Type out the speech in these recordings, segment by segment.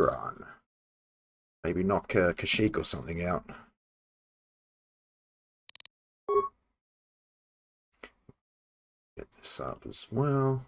Run. Maybe knock Kashyyyk or something out. Get this up as well.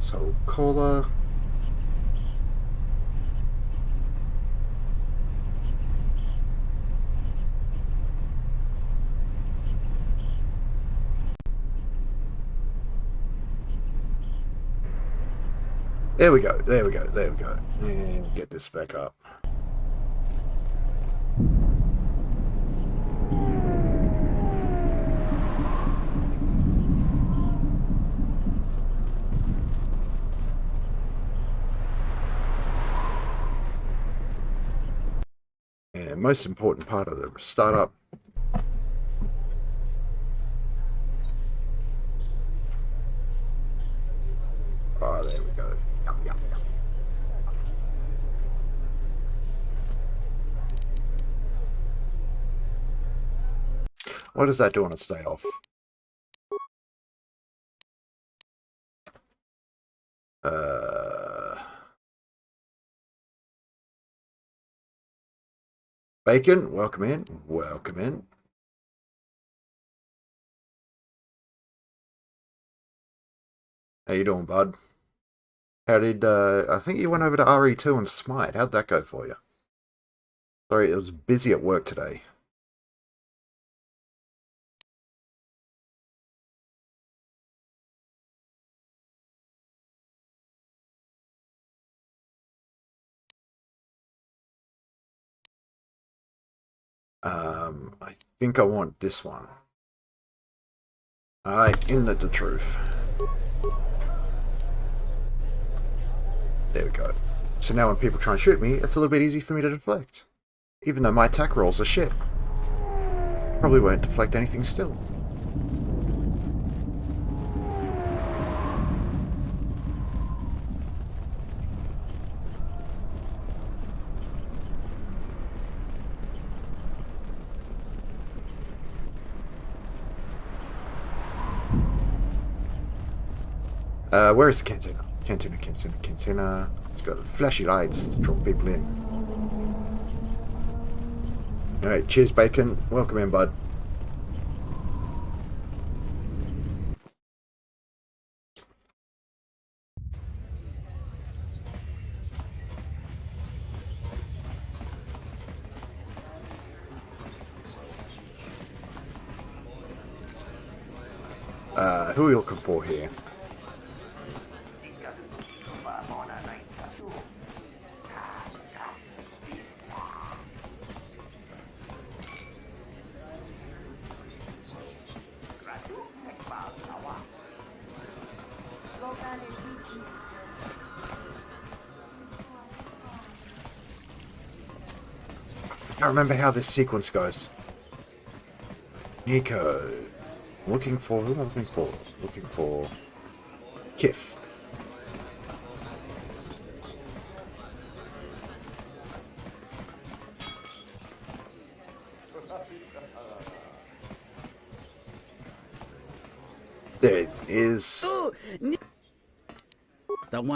So collar. There we go, there we go, there we go. And get this back up. And most important part of the startup. Oh, there we go. Yum, yum, yum. What does that do on its day off? Bacon, welcome in. Welcome in. How you doing, bud? How did, I think you went over to RE2 and Smite. How'd that go for you? Sorry, it was busy at work today. I think I want this one. In the truth. There we go. So now when people try and shoot me, it's a little bit easy for me to deflect. Even though my attack rolls are shit. Probably won't deflect anything still. Where is the cantina? Cantina. It's got flashy lights to draw people in. Alright, cheers, Bacon. Welcome in, bud. Who are you looking for here? I remember how this sequence goes. Nico. Looking for... Who am I looking for? Looking for... Kif. There it is. Right.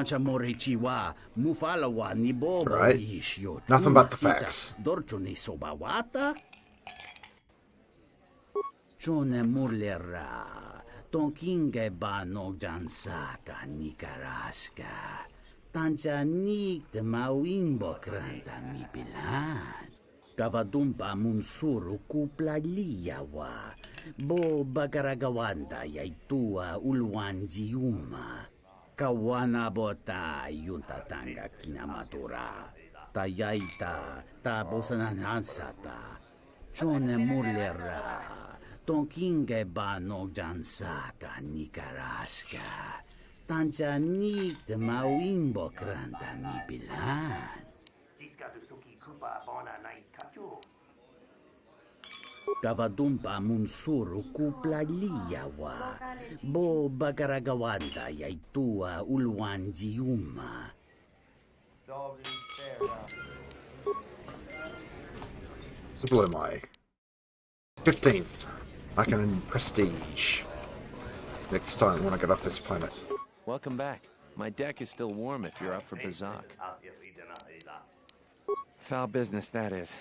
Nothing but the facts. Chone murlera, tonkinge ba nogjansaka nikaraska, tanjanik de mawimbo kranta mi pilan. Kavadumpa munsuru kupla liyawa, bo bagaragawanda yaitua ulwan jiuma. Kawana bota yuntatanga kinamatura, tayaita tabosananansata, chone murlera. Tonkinge ba nogjansaka nikaraska, tanjanik de mawimbo kranta mi pilan. Kavadumpa munsuru kuplaliyawa. Bo bagaragawanda yaitua ulwanjiuma. Level am I? 15th. I can prestige. Next time when I get off this planet. Welcome back. My deck is still warm if you're up for Bazak. Foul business, that is.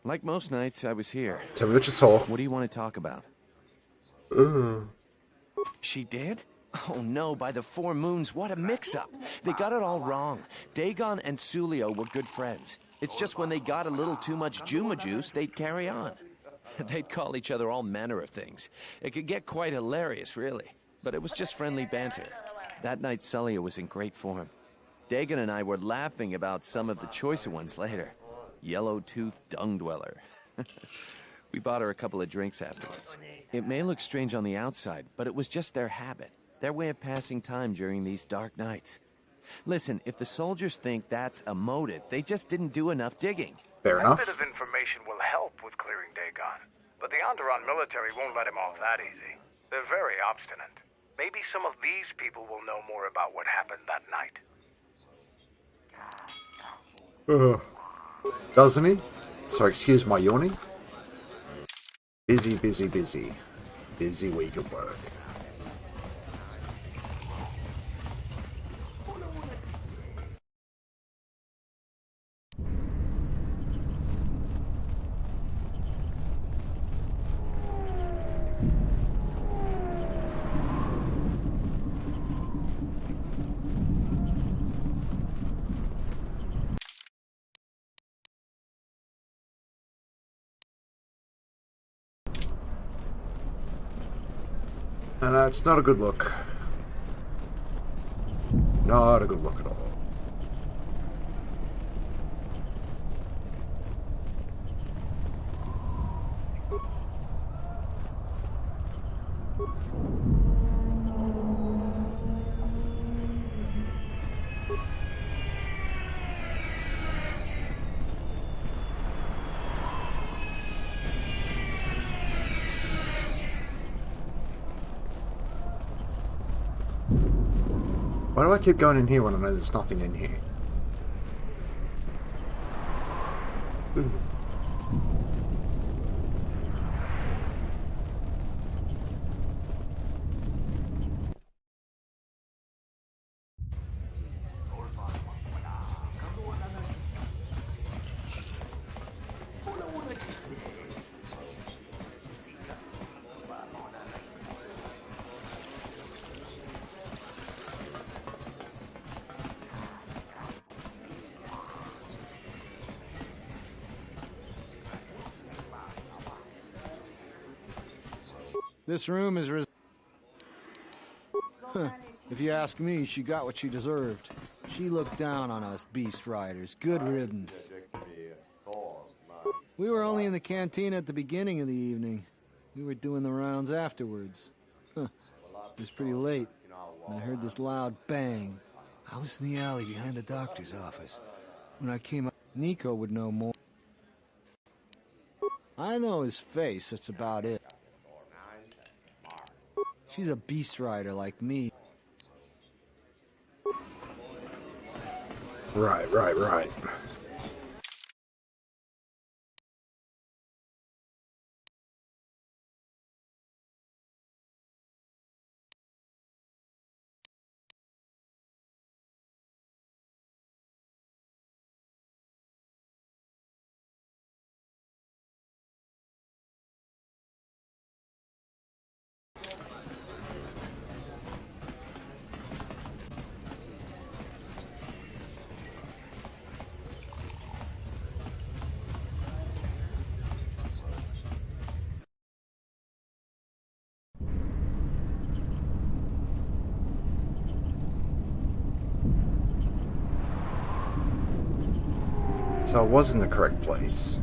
Like most nights, I was here. Tell me what you saw. What do you want to talk about? She did? Oh no, by the 4 moons, what a mix-up. They got it all wrong. Dagon and Sulio were good friends. It's just when they got a little too much Juma juice, they'd carry on. They'd call each other all manner of things. It could get quite hilarious, really. But it was just friendly banter. That night, Sulio was in great form. Dagon and I were laughing about some of the choicer ones later. Yellow-toothed dung dweller. We bought her a couple of drinks afterwards. It may look strange on the outside, but it was just their habit. Their way of passing time during these dark nights. Listen, if the soldiers think that's a motive, they just didn't do enough digging. Fair That enough. bit of information will help with clearing Dagon, but the Onderon military won't let him off that easy. They're very obstinate. Maybe some of these people will know more about what happened that night. Doesn't he? So excuse my yawning. Busy, busy, busy. Busy week at work. And it's not a good look. Not a good look at all. Why do I keep going in here when I know there's nothing in here? Ooh. This room is if you ask me, she got what she deserved. She looked down on us beast riders. Good riddance. We were only in the canteen at the beginning of the evening. We were doing the rounds afterwards. It was pretty late, and I heard this loud bang. I was in the alley behind the doctor's office. When I came up, Nico would know more. I know his face, that's about it. She's a beast rider like me. Right, right, right. So I was in the correct place.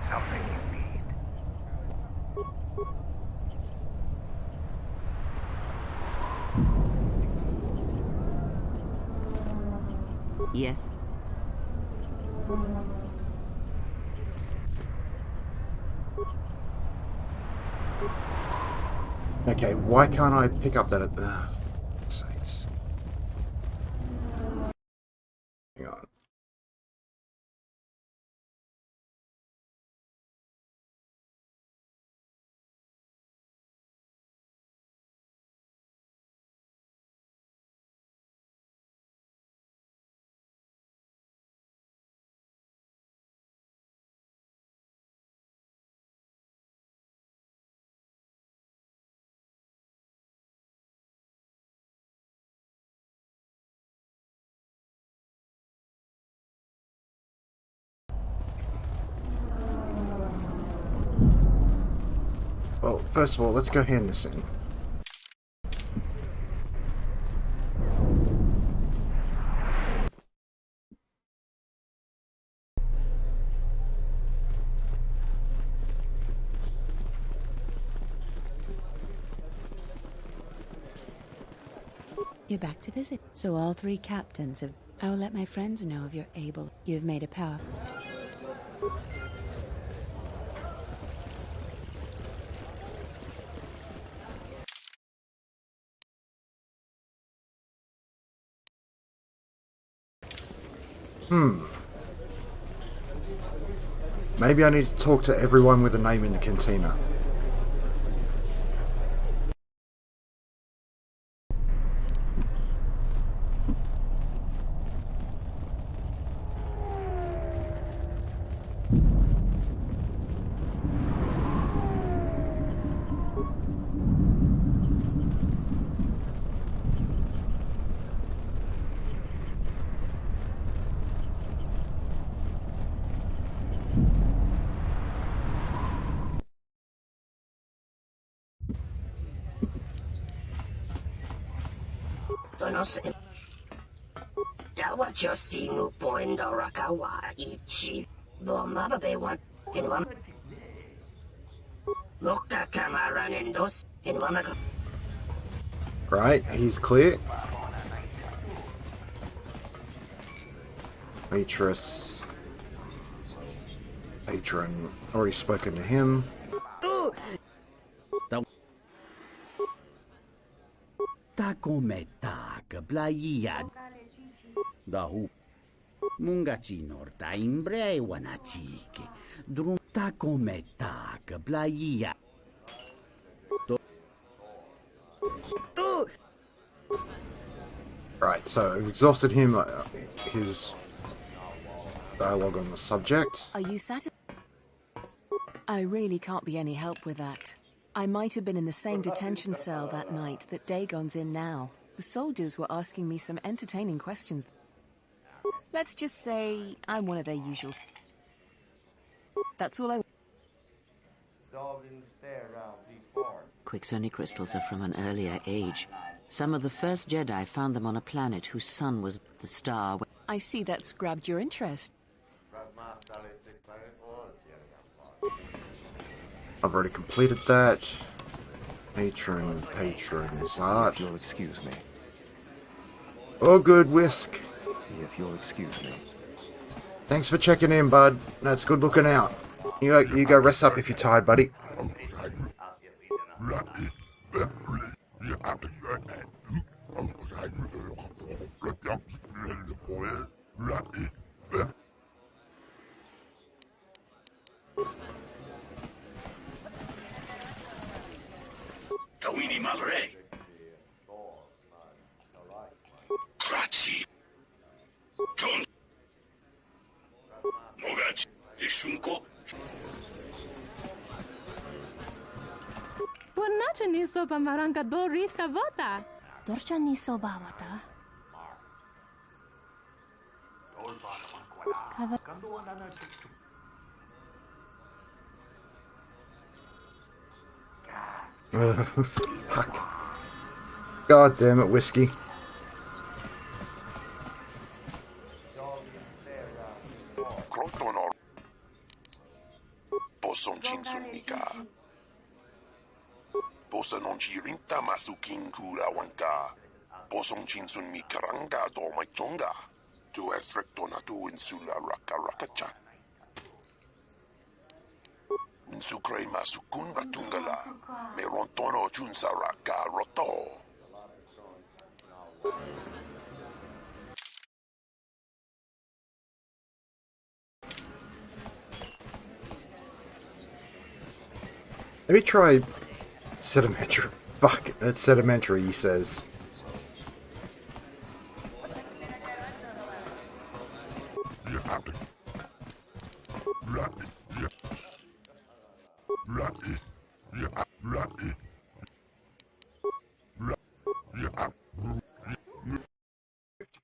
something you need. Yes. Okay, why can't I pick up that? Sakes. Hang on. Well, first of all, let's go hand this in. You're back to visit. So all three captains have... I will let my friends know if you're able. You've made a power. Maybe I need to talk to everyone with a name in the cantina. Right, he's clear. Waitress. Patron. Already spoken to him. Ta come tak, playa. Dahu. Mungaci norta imbre wanachike. Drum ta come tak, playa. Right, so I've exhausted him. His dialogue on the subject. Are you satisfied? I really can't be any help with that. I might have been in the same detention cell that night that Dagon's in now. The soldiers were asking me some entertaining questions. Let's just say I'm one of their usual. That's all I... Quicksony crystals are from an earlier age. Some of the first Jedi found them on a planet whose sun was the star. I see that's grabbed your interest. I've already completed that. Patron, Zart. If you'll excuse me. Oh, good, Whisk. If you'll excuse me. Thanks for checking in, bud. That's good looking out. You go rest up if you're tired, buddy. Tawini Malre. Kratzi. Ton. Mogach. Ishunko. Purnacha ni sopa maranka dori savota. Dorcha ni sobawata. Fuck. God damn it, Whiskey. posong chinsunika. Posa non ci rinta masukin kurawanka. Posong chinsun mi karanga do my chonga. Tu es rectonatu insula raka rakachat. Insukre masukun ratungala. Me rontono chunsa raka roto. Maybe try sedimentary. Fuck, it's sedimentary, he says.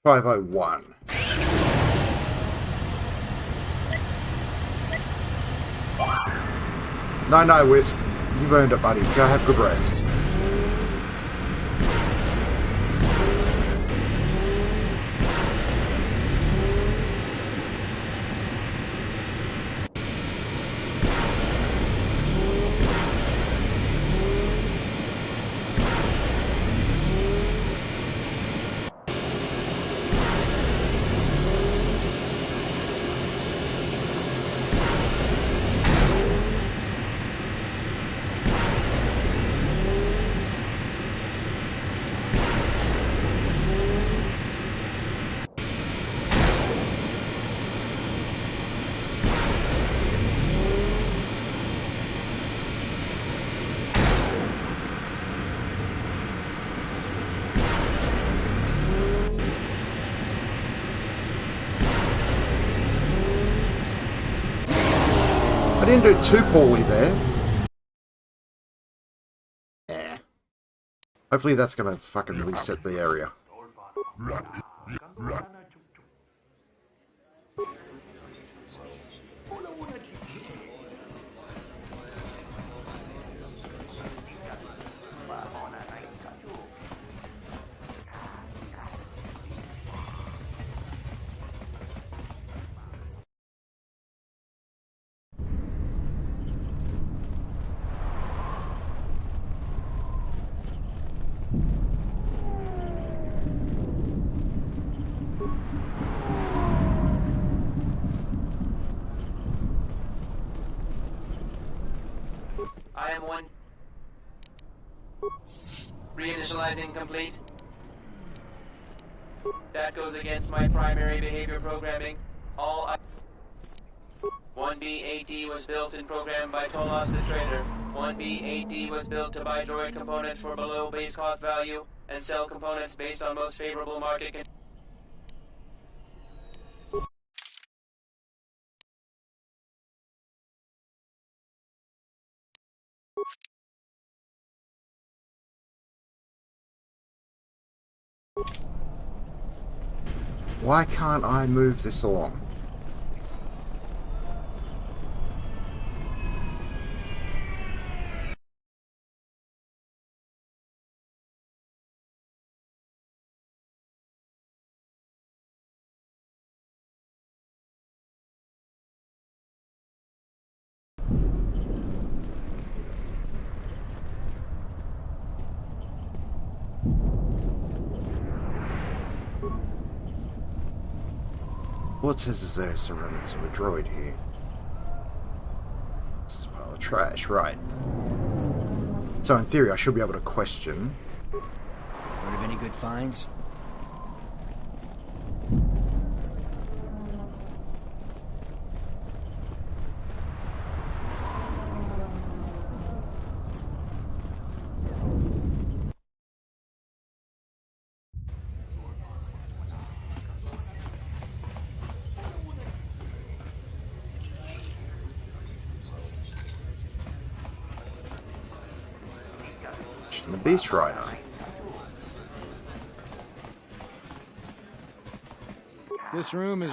$501. No, Whisk. You've earned it, buddy. Go have good rest. I didn't do too poorly there. Yeah. Hopefully that's gonna fucking reset the area. I am one. Reinitializing complete. That goes against my primary behavior programming. All 1B8D was built and programmed by Tolos the Trader. 1B8D was built to buy droid components for below base cost value and sell components based on most favorable market conditions. Why can't I move this along? What says is there some remnants of a droid here? This is a pile of trash, right. So in theory I should be able to question. Heard of any good finds? The Beast Rider. This room is...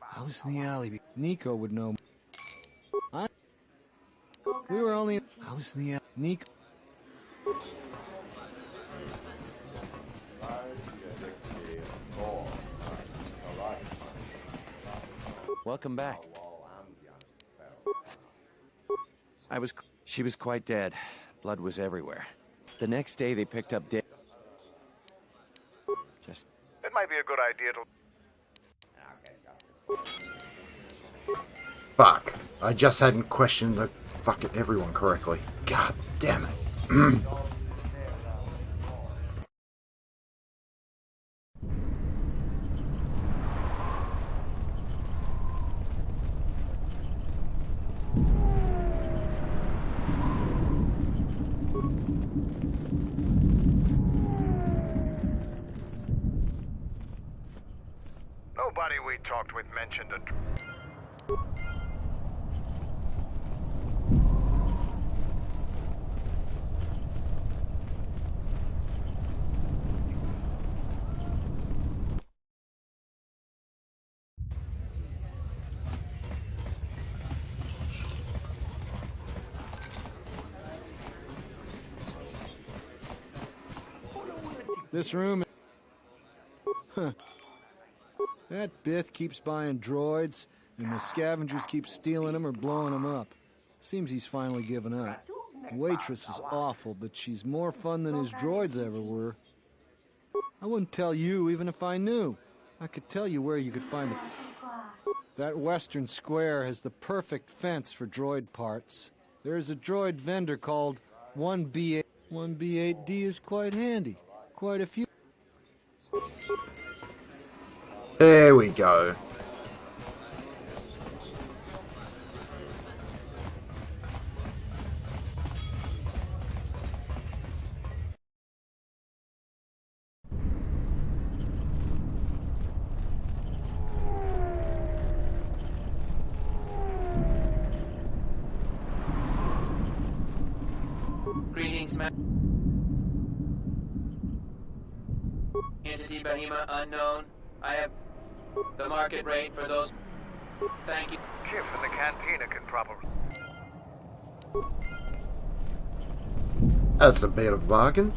I was in the alley. Nico would know. We were only... I was in the alley. Nico... Welcome back. She was quite dead. Blood was everywhere. The next day they picked up It might be a good idea to... Fuck. I just hadn't questioned the fucking everyone correctly. God damn it. Nobody we talked with mentioned a... This room... Huh. That Bith keeps buying droids, and the scavengers keep stealing them or blowing them up. Seems he's finally given up. The waitress is awful, but she's more fun than his droids ever were. I wouldn't tell you even if I knew. I could tell you where you could find the... That western square has the perfect fence for droid parts. There's a droid vendor called 1B8. 1B8D is quite handy. Quite a few... There we go. Greetings, Entity Bahima unknown. I have the market rate for those. Thank you. Kif in the cantina can probably... That's a bit of a bargain.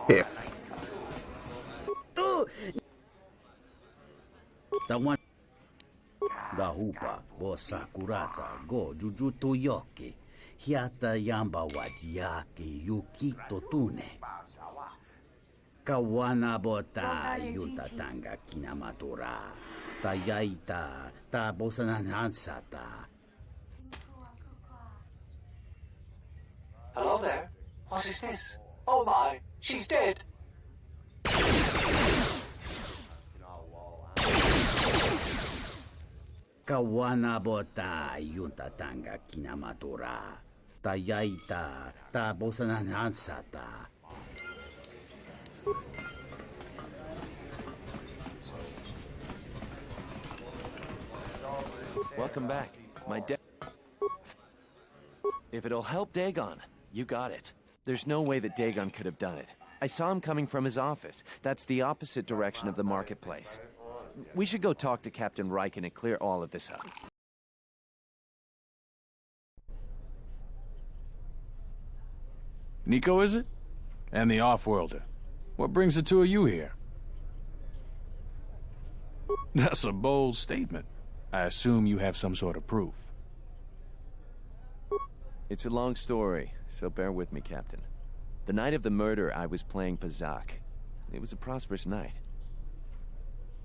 If. The one da hupa bo sakurata go jujutu yoki hiata yamba wajiaki yukito tune kawana bota yuta tanga kinamatura tayaita ta bosananansata. Hello there. What is this? Oh my, she's dead. Kawana bota yunta tanga kinamatura tayaita ta bosananansata. Welcome back. If it'll help Dagon, you got it. There's no way that Dagon could have done it. I saw him coming from his office. That's the opposite direction of the marketplace. We should go talk to Captain Riken and clear all of this up. Nico, is it? And the Off-Worlder. What brings the two of you here? That's a bold statement. I assume you have some sort of proof. It's a long story, so bear with me, Captain. The night of the murder, I was playing Pazak. It was a prosperous night.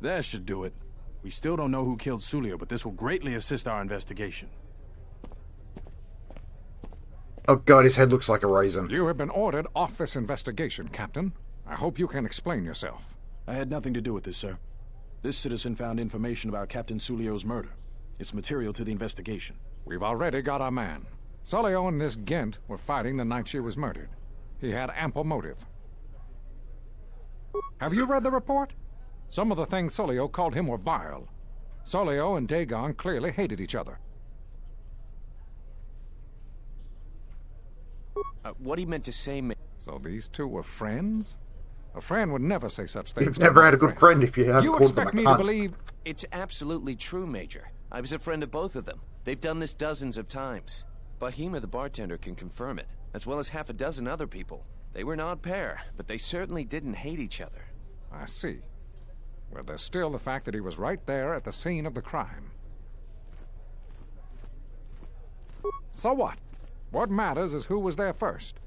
That should do it. We still don't know who killed Sulio, but this will greatly assist our investigation. Oh god, his head looks like a raisin. You have been ordered off this investigation, Captain. I hope you can explain yourself. I had nothing to do with this, sir. This citizen found information about Captain Sulio's murder. It's material to the investigation. We've already got our man. Sulio and this Gent were fighting the night she was murdered. He had ample motive. Have you read the report? Some of the things Sulio called him were vile. Sulio and Dagon clearly hated each other. What he meant to say... So these two were friends? A friend would never say such things. You've never had a good friend if you haven't You called them a expect me to cunt. believe... It's absolutely true, Major. I was a friend of both of them. They've done this dozens of times. Bahima, the bartender, can confirm it, as well as half a dozen other people. They were an odd pair, but they certainly didn't hate each other. I see. Well, there's still the fact that he was right there at the scene of the crime. So what? What matters is who was there first.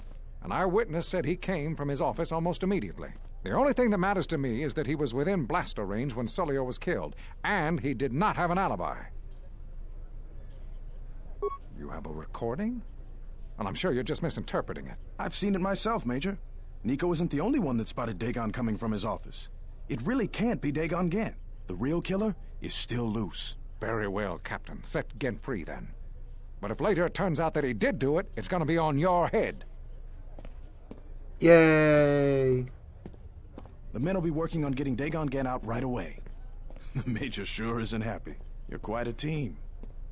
An eyewitness said he came from his office almost immediately. The only thing that matters to me is that he was within blaster range when Sulio was killed, and he did not have an alibi. You have a recording? Well, I'm sure you're just misinterpreting it. I've seen it myself, Major. Nico isn't the only one that spotted Dagon coming from his office. It really can't be Dagon Gent. The real killer is still loose. Very well, Captain. Set Gent free, then. But if later it turns out that he did do it, it's gonna be on your head. Yay! The men will be working on getting Dagon Gent out right away. The Major sure isn't happy. You're quite a team.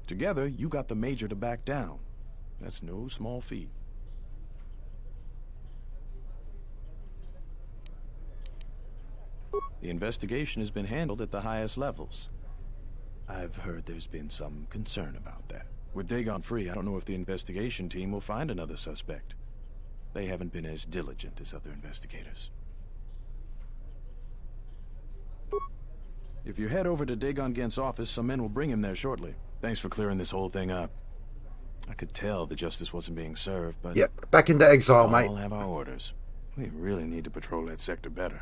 Together, you got the Major to back down. That's no small feat. The investigation has been handled at the highest levels. I've heard there's been some concern about that. With Dagon free, I don't know if the investigation team will find another suspect. They haven't been as diligent as other investigators. If you head over to Dagon Gent's office, some men will bring him there shortly. Thanks for clearing this whole thing up. I could tell the justice wasn't being served, but... Yep, back into exile, mate. We'll have our orders. We really need to patrol that sector better.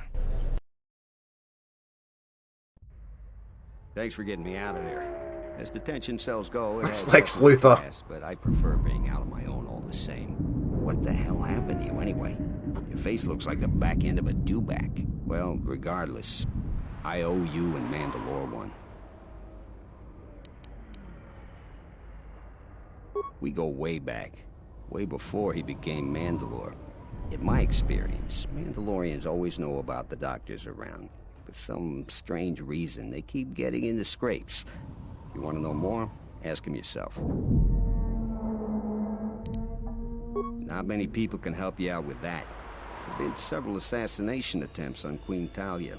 Thanks for getting me out of there. As detention cells go, That's Lex Luthor. Fast, but I prefer being out on my own all the same. What the hell happened to you anyway? Your face looks like the back end of a dewback. Well, regardless, I owe you and Mandalore one. We go way back, way before he became Mandalore. In my experience, Mandalorians always know about the doctors around. For some strange reason, they keep getting into scrapes. You want to know more? Ask him yourself. Not many people can help you out with that. There have been several assassination attempts on Queen Talia.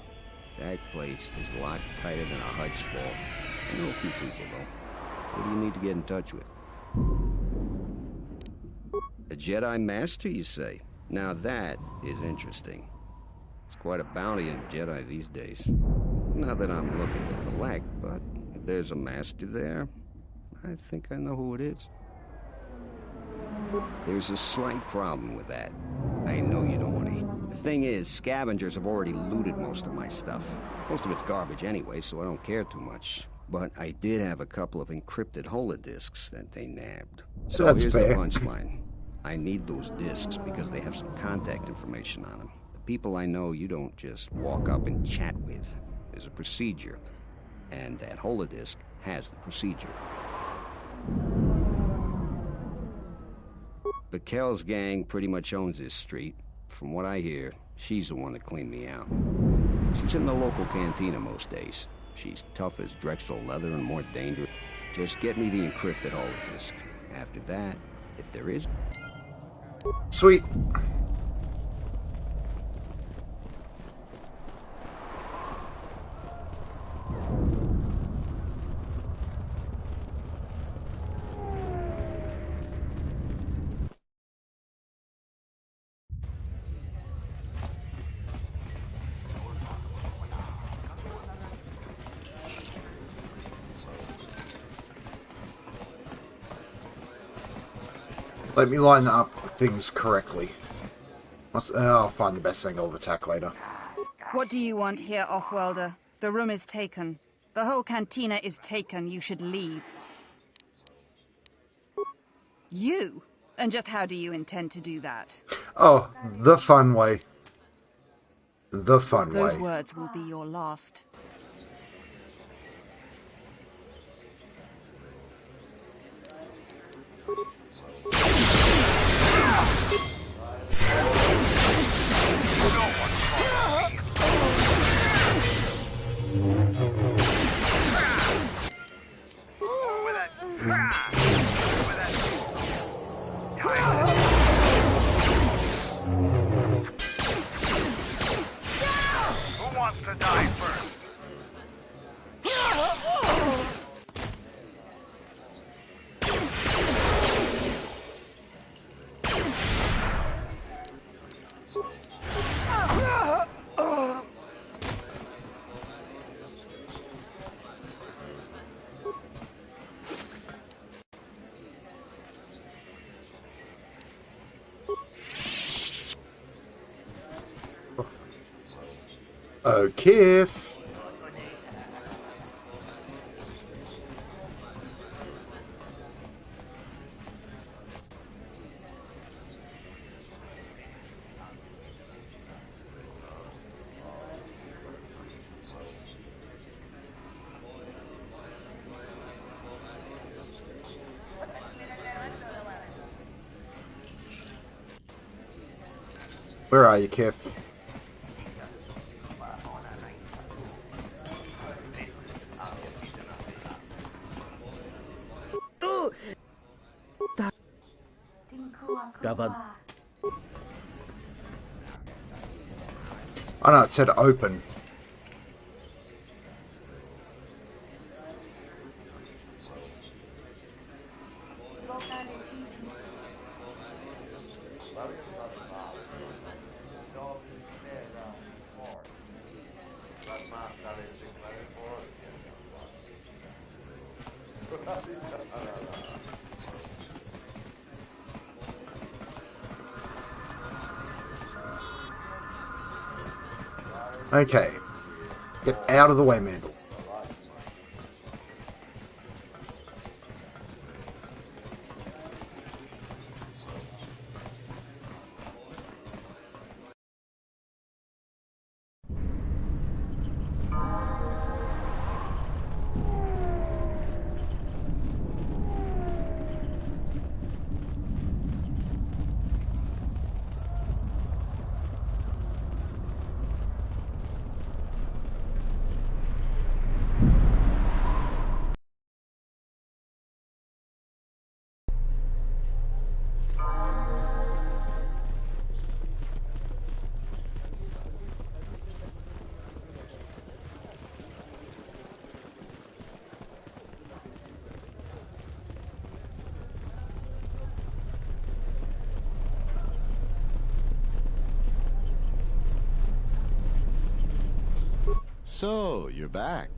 That place is a lot tighter than a Hud's Fall. I know a few people, though. Who do you need to get in touch with? A Jedi Master, you say? Now that is interesting. It's quite a bounty on Jedi these days. Not that I'm looking to collect, but if there's a Master there, I think I know who it is. There's a slight problem with that. I know you don't want to. The thing is, scavengers have already looted most of my stuff. Most of it's garbage anyway, so I don't care too much. But I did have a couple of encrypted holodisks that they nabbed. So That's here's fair. the punchline. I need those disks because they have some contact information on them. The people I know you don't just walk up and chat with. There's a procedure. And that holodisk has the procedure. The Kells gang pretty much owns this street. From what I hear, she's the one that cleaned me out. She's in the local cantina most days. She's tough as Drexel leather and more dangerous. Just get me the encrypted holodisk. After that, if there is... Sweet. Let me line up things correctly. I'll find the best angle of attack later. What do you want here, Offworlder? The room is taken. The whole cantina is taken. You should leave. You? And just how do you intend to do that? Oh, the fun way. The fun Those way. words will be your last. wants to die first? Okay. Where are you, Kif? Dapat Oh no, it said open. Okay. Get out of the way, Mandel. So, you're back.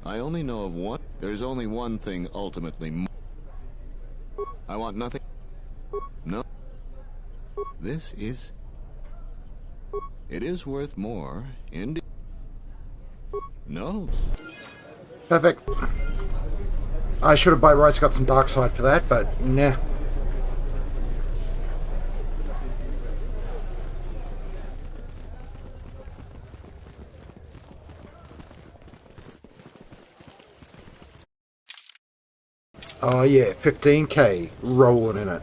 I only know of one. There's only one thing ultimately. I want nothing. No. This is. It is worth more. Indeed. No. Perfect. I should have by rights got some dark side for that, but nah. Oh yeah, 15k rolling in it.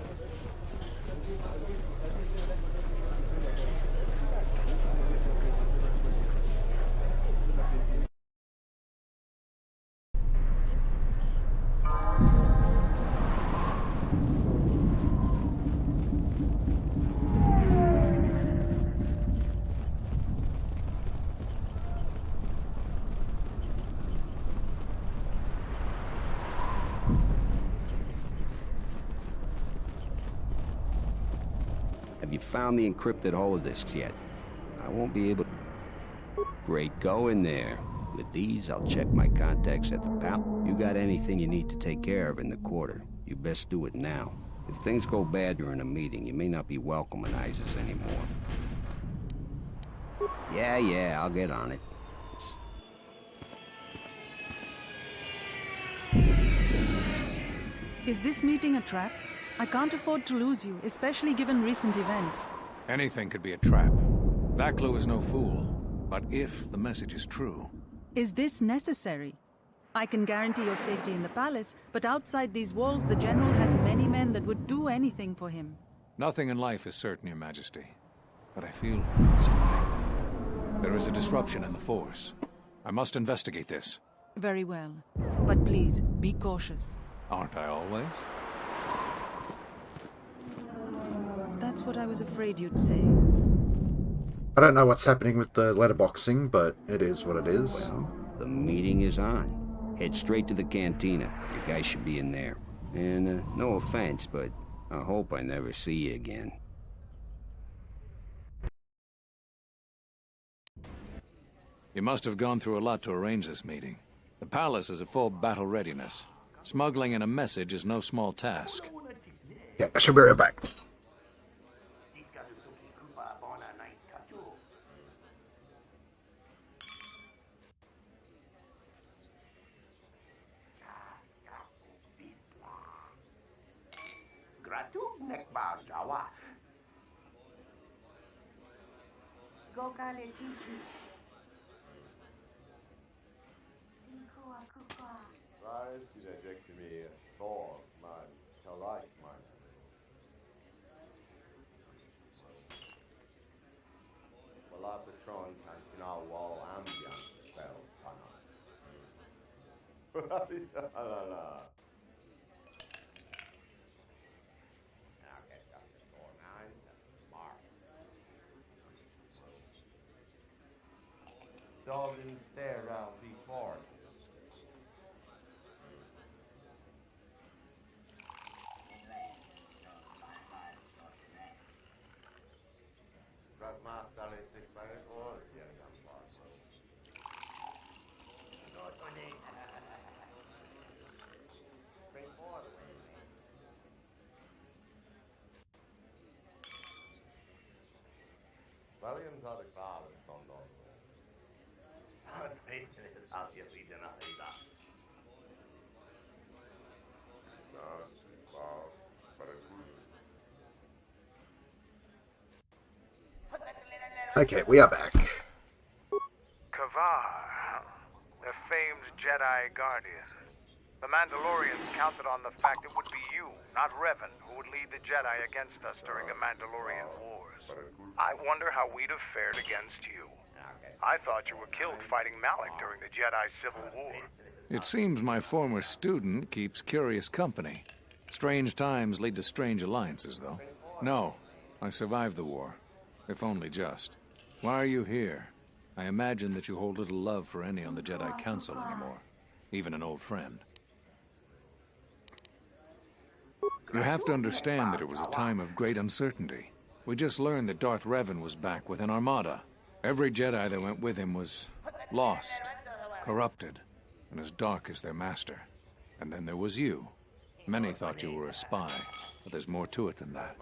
Have you found the encrypted holodisks yet? I won't be able... Great, go in there. With these, I'll check my contacts at the pal. You got anything you need to take care of in the quarter, you best do it now. If things go bad during a meeting, you may not be welcome in ISIS anymore. Yeah, I'll get on it. Is this meeting a trap? I can't afford to lose you, especially given recent events. Anything could be a trap. That clue is no fool. But if the message is true... Is this necessary? I can guarantee your safety in the palace, but outside these walls the General has many men that would do anything for him. Nothing in life is certain, Your Majesty. But I feel something. There is a disruption in the Force. I must investigate this. Very well. But please, be cautious. Aren't I always? That's what I was afraid you'd say. I don't know what's happening with the letterboxing, but it is what it is. Well, the meeting is on. Head straight to the cantina. You guys should be in there. And no offense, but I hope I never see you again. You must have gone through a lot to arrange this meeting. The palace is at full battle readiness. Smuggling in a message is no small task. Yeah, I should be right back. Okay, we are back. Kavar, the famed Jedi Guardian. The Mandalorians counted on the fact it would be you, not Revan, who would lead the Jedi against us during the Mandalorian Wars. I wonder how we'd have fared against you. I thought you were killed fighting Malik during the Jedi Civil War. It seems my former student keeps curious company. Strange times lead to strange alliances, though. No, I survived the war, if only just. Why are you here? I imagine that you hold little love for any on the Jedi Council anymore, even an old friend. You have to understand that it was a time of great uncertainty. We just learned that Darth Revan was back with an armada. Every Jedi that went with him was lost, corrupted, and as dark as their master. And then there was you. Many thought you were a spy, but there's more to it than that.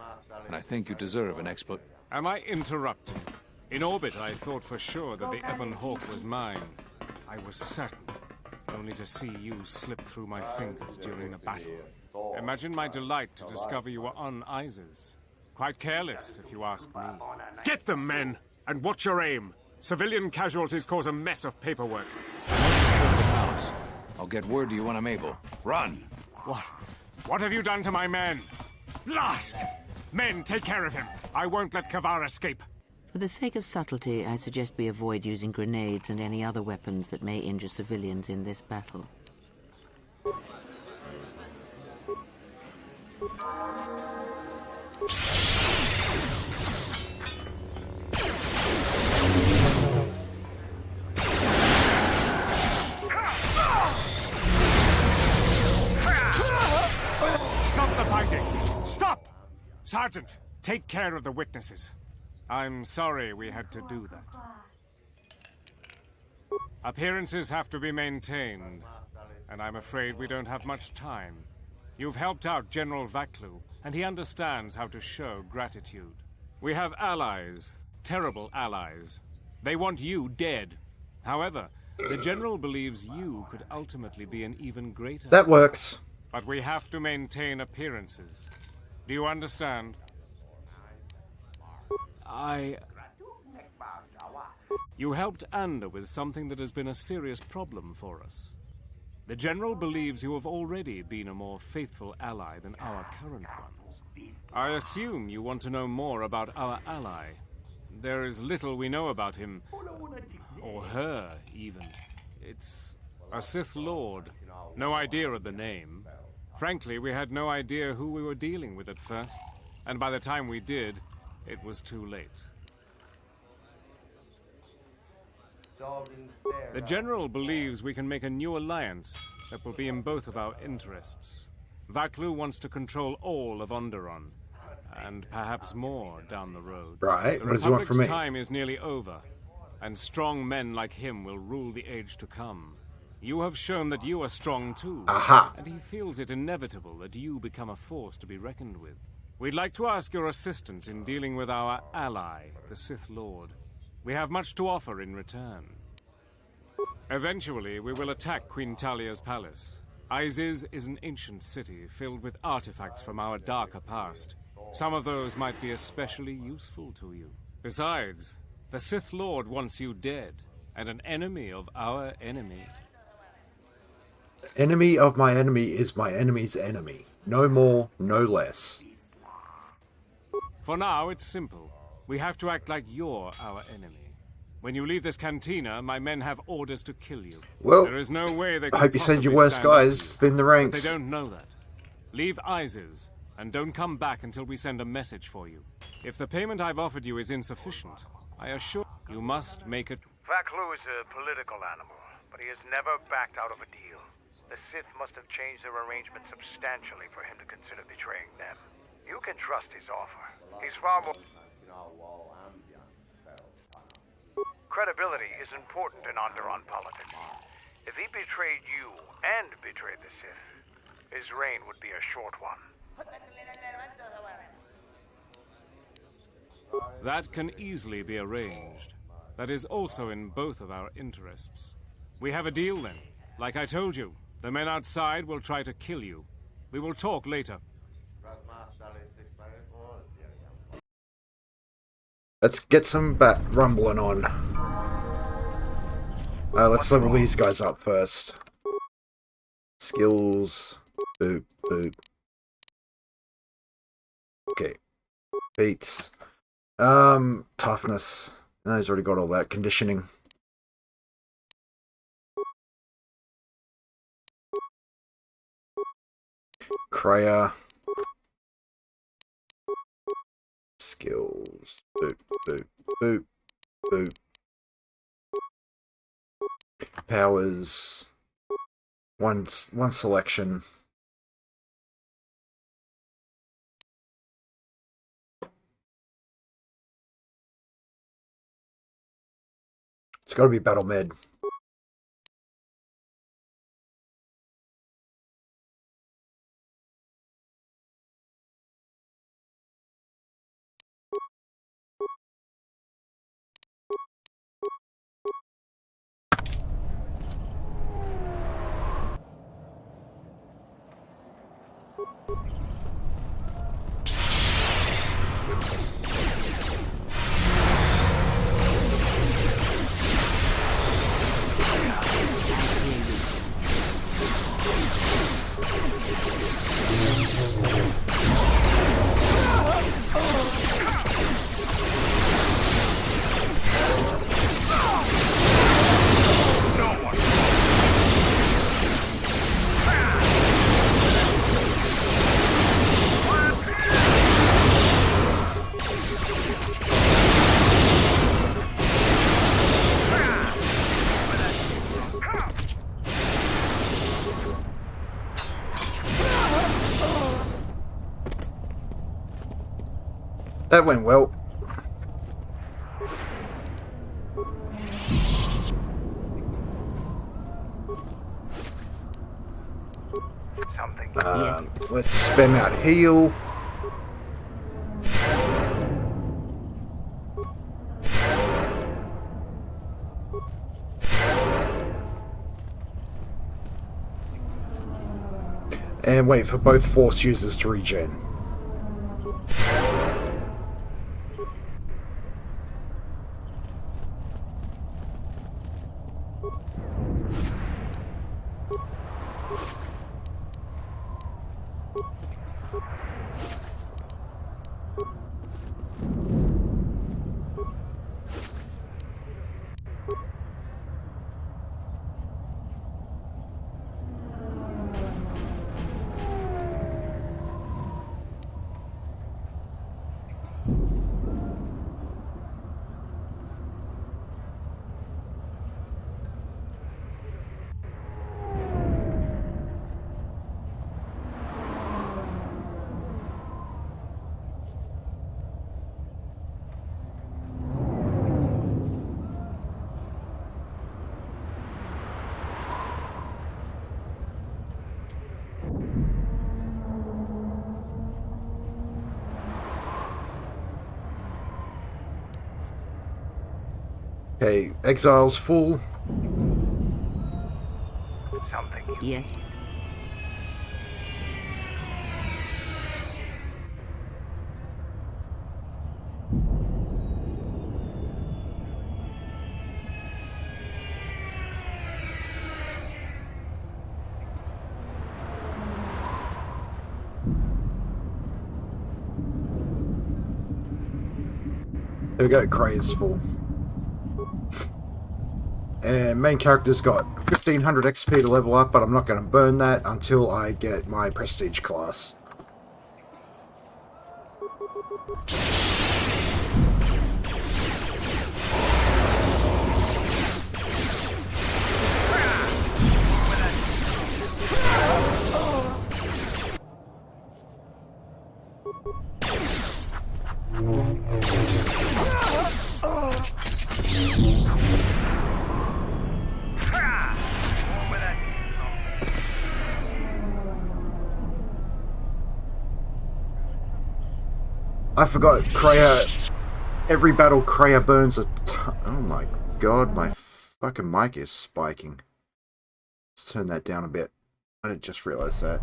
And I think you deserve an explanation. Am I interrupting? In orbit, I thought for sure that the Ebon Hawk was mine. I was certain, only to see you slip through my fingers during the battle. Imagine my delight to discover you were on Isis. Quite careless, if you ask me. Get them, men! And watch your aim! Civilian casualties cause a mess of paperwork. I'll get word to you when I'm able. Run! What have you done to my men? Blast! Men, take care of him! I won't let Kavar escape! For the sake of subtlety, I suggest we avoid using grenades and any other weapons that may injure civilians in this battle. Stop the fighting! Stop! Sergeant, take care of the witnesses. I'm sorry we had to do that. Appearances have to be maintained, and I'm afraid we don't have much time. You've helped out General Vaklu, and he understands how to show gratitude. We have allies, terrible allies. They want you dead. However, the General believes you could ultimately be an even greater... That works. But we have to maintain appearances. Do you understand? You helped Ander with something that has been a serious problem for us. The General believes you have already been a more faithful ally than our current ones. I assume you want to know more about our ally. There is little we know about him, or her, even. It's a Sith Lord. No idea of the name. Frankly, we had no idea who we were dealing with at first, and by the time we did, it was too late. The General believes we can make a new alliance that will be in both of our interests. Vaklu wants to control all of Onderon, and perhaps more down the road. Right, The what does he want Republic's from me? time is nearly over, and strong men like him will rule the age to come. You have shown that you are strong too, Aha. and he feels it inevitable that you become a force to be reckoned with. We'd like to ask your assistance in dealing with our ally, the Sith Lord. We have much to offer in return. Eventually, we will attack Queen Talia's palace. Isis is an ancient city filled with artifacts from our darker past. Some of those might be especially useful to you. Besides, the Sith Lord wants you dead, and an enemy of our enemy. Enemy of my enemy is my enemy's enemy. No more, no less. For now, it's simple. We have to act like you're our enemy. When you leave this cantina, my men have orders to kill you. Well, there is no way they I could hope you send your possibly worst stand up to guys you. thin the But ranks. they don't know that. Leave Isis, and don't come back until we send a message for you. If the payment I've offered you is insufficient, I assure you must make it. Vaklu is a political animal, but he has never backed out of a deal. The Sith must have changed their arrangement substantially for him to consider betraying them. You can trust his offer. He's far more... Credibility is important in Onderon politics. If he betrayed you and betrayed the Sith, his reign would be a short one. That can easily be arranged. That is also in both of our interests. We have a deal then. Like I told you, the men outside will try to kill you. We will talk later. Let's get some bat rumbling on. Let's level these guys up first. Skills. Boop, boop. Okay. Beats. Toughness. No, he's already got all that. Conditioning. Kreia. Skills. Boop, boop, boop, boop. Powers. One selection. It's got to be Battle Med. That went well. Let's spam out heal. And wait for both force users to regen. Okay, Exile's full. Something. Yes. There we go, Cray is full. And main character's got 1500 XP to level up, but I'm not going to burn that until I get my prestige class. I forgot, Kreia, every battle Kreia burns a ton. Oh my god, my fucking mic is spiking. Let's turn that down a bit. I didn't just realize that.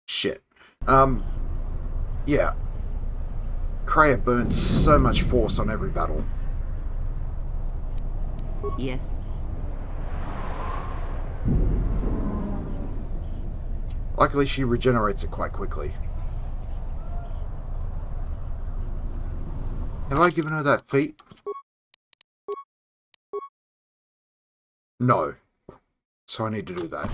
Shit. Yeah. Kreia burns so much force on every battle. Yes. Luckily, she regenerates it quite quickly. Have I given her that feat? No. So I need to do that.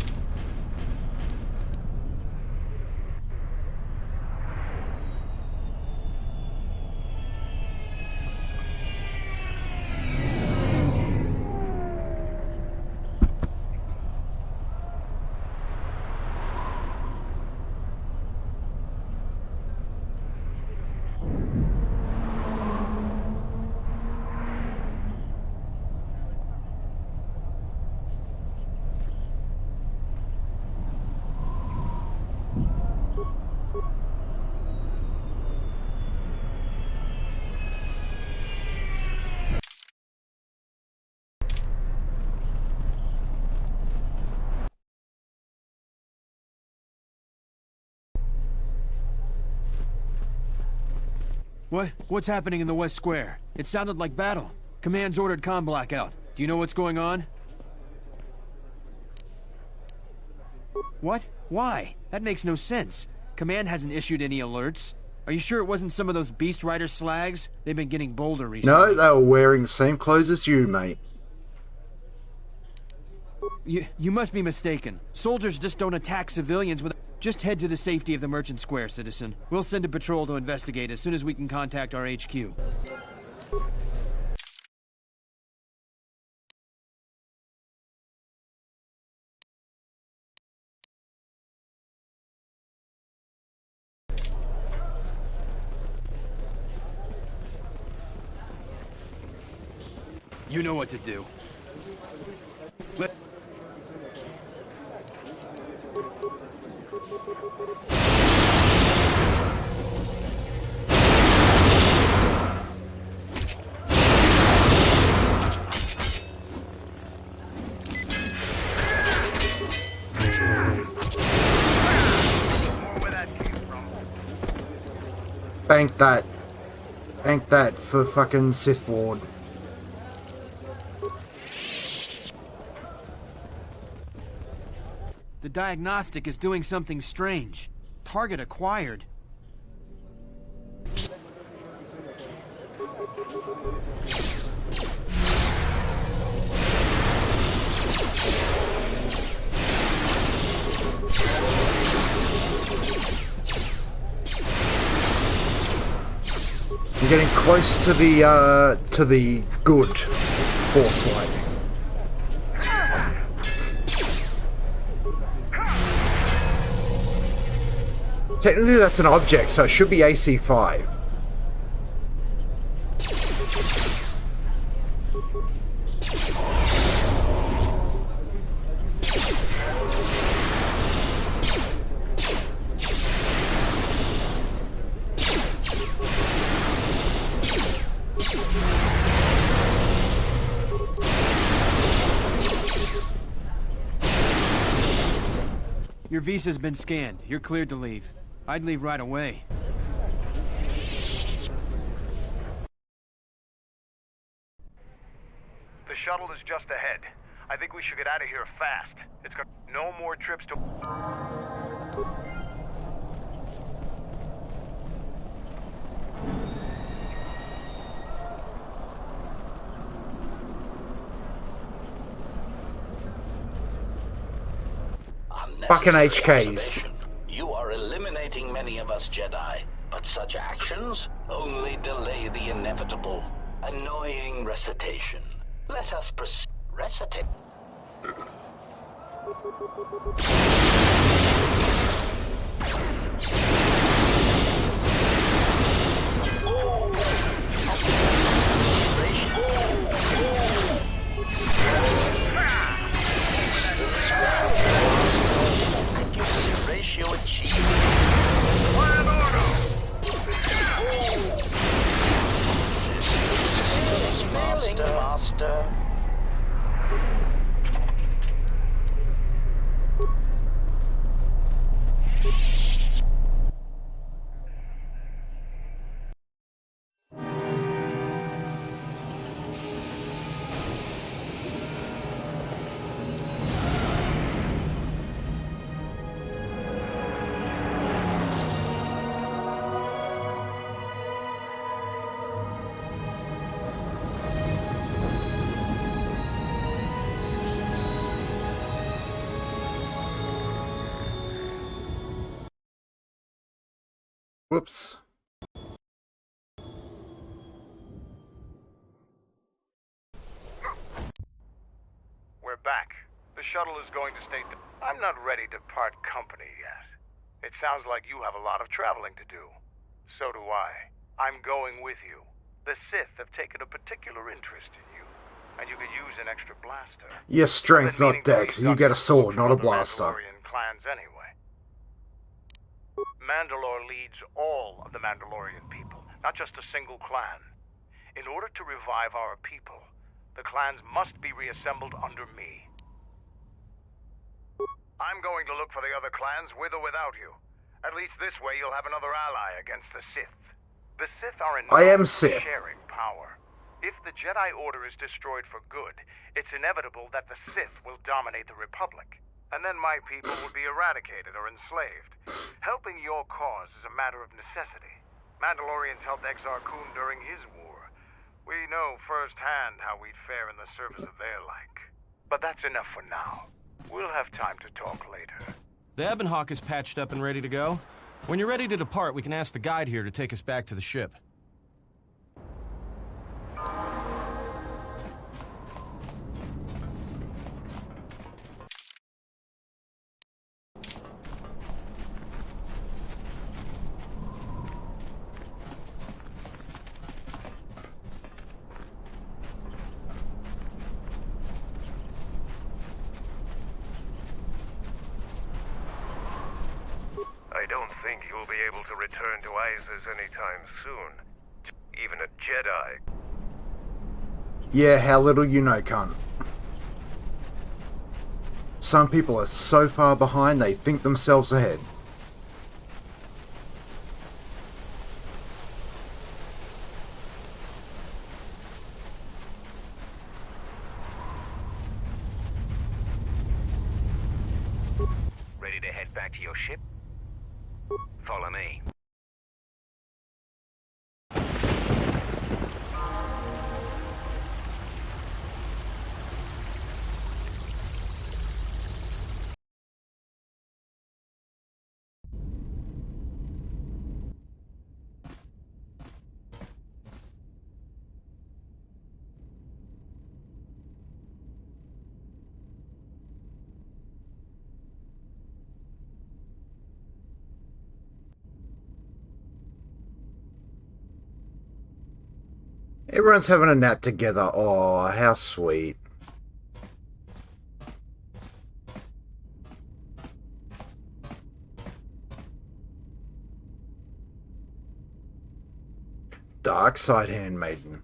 What's happening in the West Square? It sounded like battle. Command's ordered comm blackout. Do you know what's going on? What? Why? That makes no sense. Command hasn't issued any alerts. Are you sure it wasn't some of those Beast Rider slags? They've been getting bolder recently. No, they were wearing the same clothes as you, mate. You must be mistaken. Soldiers just don't attack civilians with... Just head to the safety of the Merchant Square, citizen. We'll send a patrol to investigate as soon as we can contact our HQ. You know what to do. Bank that. Bank that for fucking Sith Lord. The diagnostic is doing something strange. Target acquired. I'm getting close to the good force light. Technically that's an object, so it should be AC5. Your visa's been scanned. You're cleared to leave. I'd leave right away. The shuttle is just ahead. I think we should get out of here fast. It's got no more trips to... Fucking HKs. You are eliminating many of us Jedi, but such actions only delay the inevitable. Annoying recitation. Let us proceed. Recitate. Ratio achieved. Plan order. Failing, Master. Whoops. We're back. The shuttle is going to stay... I'm not ready to part company yet. It sounds like you have a lot of traveling to do. So do I. I'm going with you. The Sith have taken a particular interest in you, and you could use an extra blaster. Your strength, not dex. You get a sword, not a blaster. Mandalorian clans anyway. Mandalore leads all of the Mandalorian people, not just a single clan. In order to revive our people, the clans must be reassembled under me. I'm going to look for the other clans with or without you. At least this way you'll have another ally against the Sith. The Sith are in sharing power. If the Jedi Order is destroyed for good, it's inevitable that the Sith will dominate the Republic. And then my people will be eradicated or enslaved. Helping your cause is a matter of necessity. Mandalorians helped Exar Kun during his war. We know firsthand how we'd fare in the service of their like. But that's enough for now. We'll have time to talk later. The Ebonhawk is patched up and ready to go. When you're ready to depart, we can ask the guide here to take us back to the ship. I don't think you'll be able to return to Isis anytime soon. Even a Jedi. Yeah, how little you know, cunt. Some people are so far behind they think themselves ahead. Ready to head back to your ship? Follow me. Everyone's having a nap together. Oh, how sweet. Dark side handmaiden.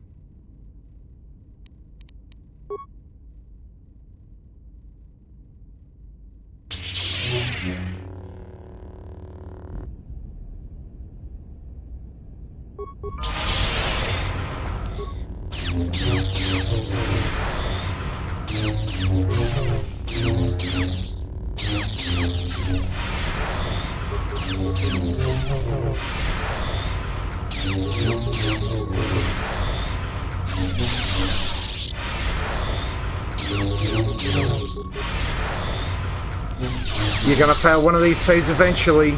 You're gonna fail one of these saves eventually.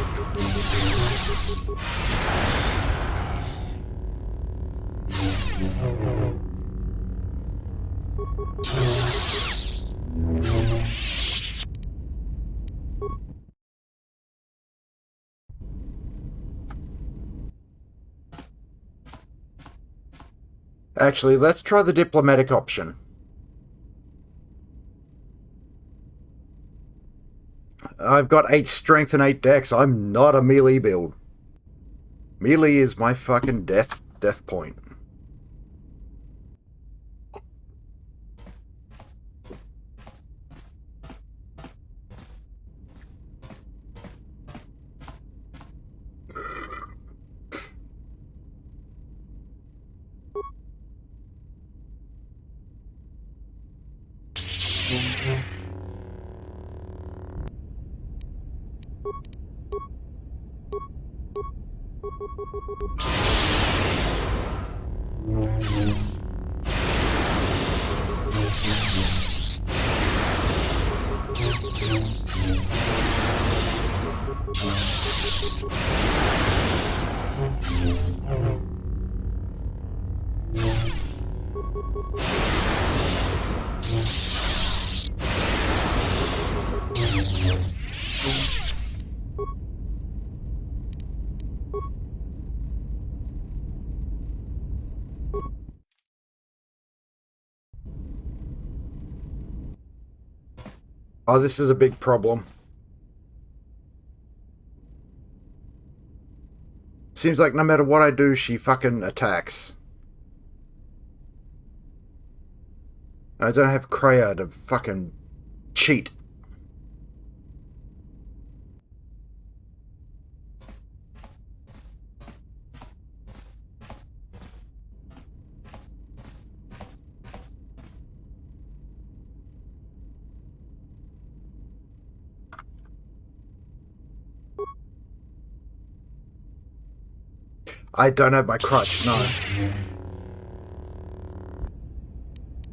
Actually, let's try the diplomatic option. I've got 8 strength and 8 dex. I'm not a melee build. Melee is my fucking death point. Oh, this is a big problem. Seems like no matter what I do, she fucking attacks. I don't have Kreia to fucking cheat. I don't have my crutch, no.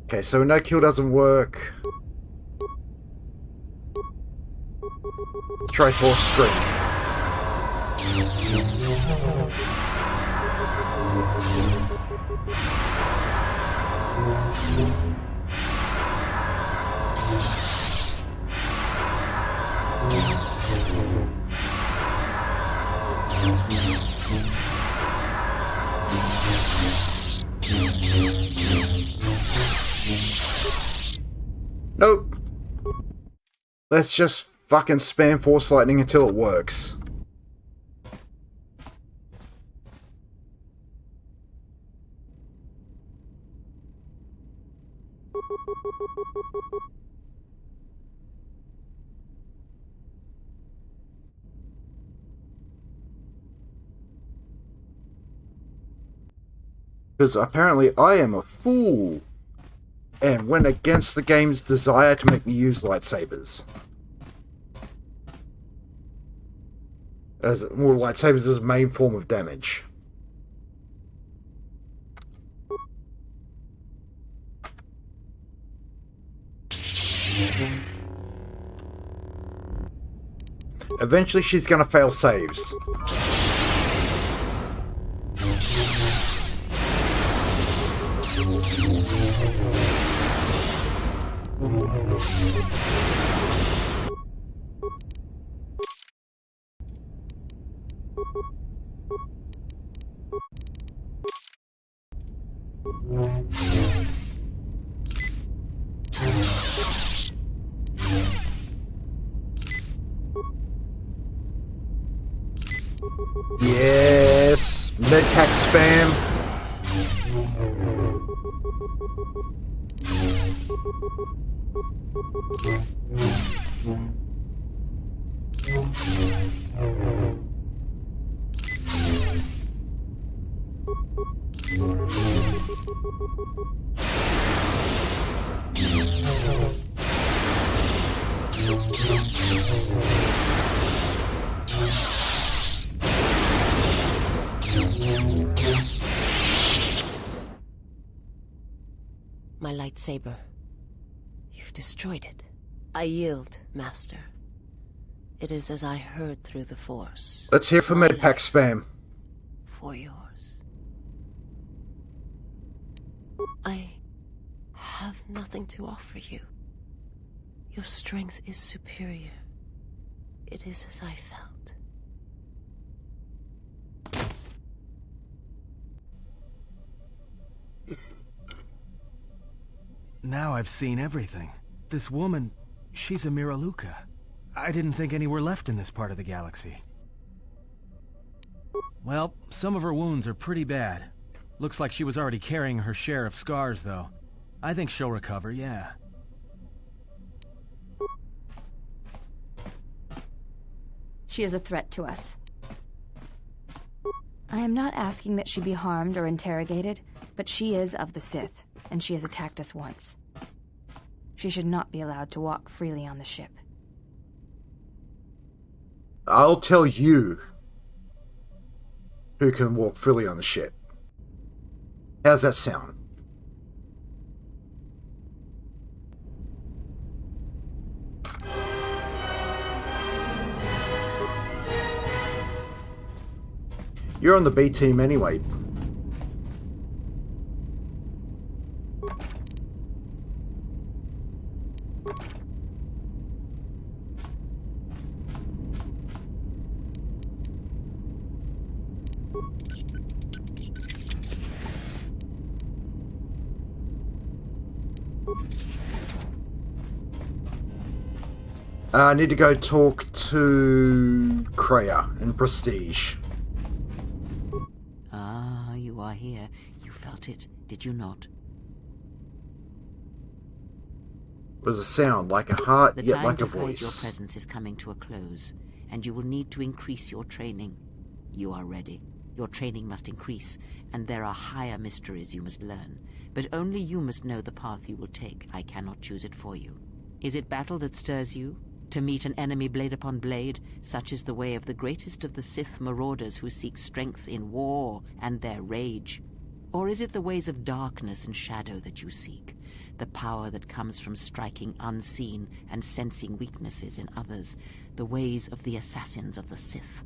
Okay, so no kill doesn't work. Let's try force screen. Nope. Let's just fucking spam Force Lightning until it works. Because apparently I am a fool and went against the game's desire to make me use lightsabers. As more lightsabers as main form of damage. Eventually she's gonna fail saves. Yes, medpack spam. My lightsaber. You've destroyed it. I yield, Master. It is as I heard through the Force. Let's hear from Medpack spam. For yours. I have nothing to offer you. Your strength is superior. It is as I felt. Now I've seen everything. This woman, she's a Miraluka. I didn't think any were left in this part of the galaxy. Well, some of her wounds are pretty bad. Looks like she was already carrying her share of scars, though. I think she'll recover, yeah. She is a threat to us. I am not asking that she be harmed or interrogated, but she is of the Sith, and she has attacked us once. She should not be allowed to walk freely on the ship. I'll tell you who can walk freely on the ship. How's that sound? You're on the B team anyway. I need to go talk to Kreia in Prestige. Ah, you are here. You felt it, did you not? Was a sound like a heart, The yet time like to a hide your voice. presence is coming to a close, and you will need to increase your training. You are ready. Your training must increase, and there are higher mysteries you must learn. But only you must know the path you will take. I cannot choose it for you. Is it battle that stirs you? To meet an enemy blade upon blade? Such is the way of the greatest of the Sith marauders who seek strength in war and their rage. Or is it the ways of darkness and shadow that you seek? The power that comes from striking unseen and sensing weaknesses in others? The ways of the assassins of the Sith?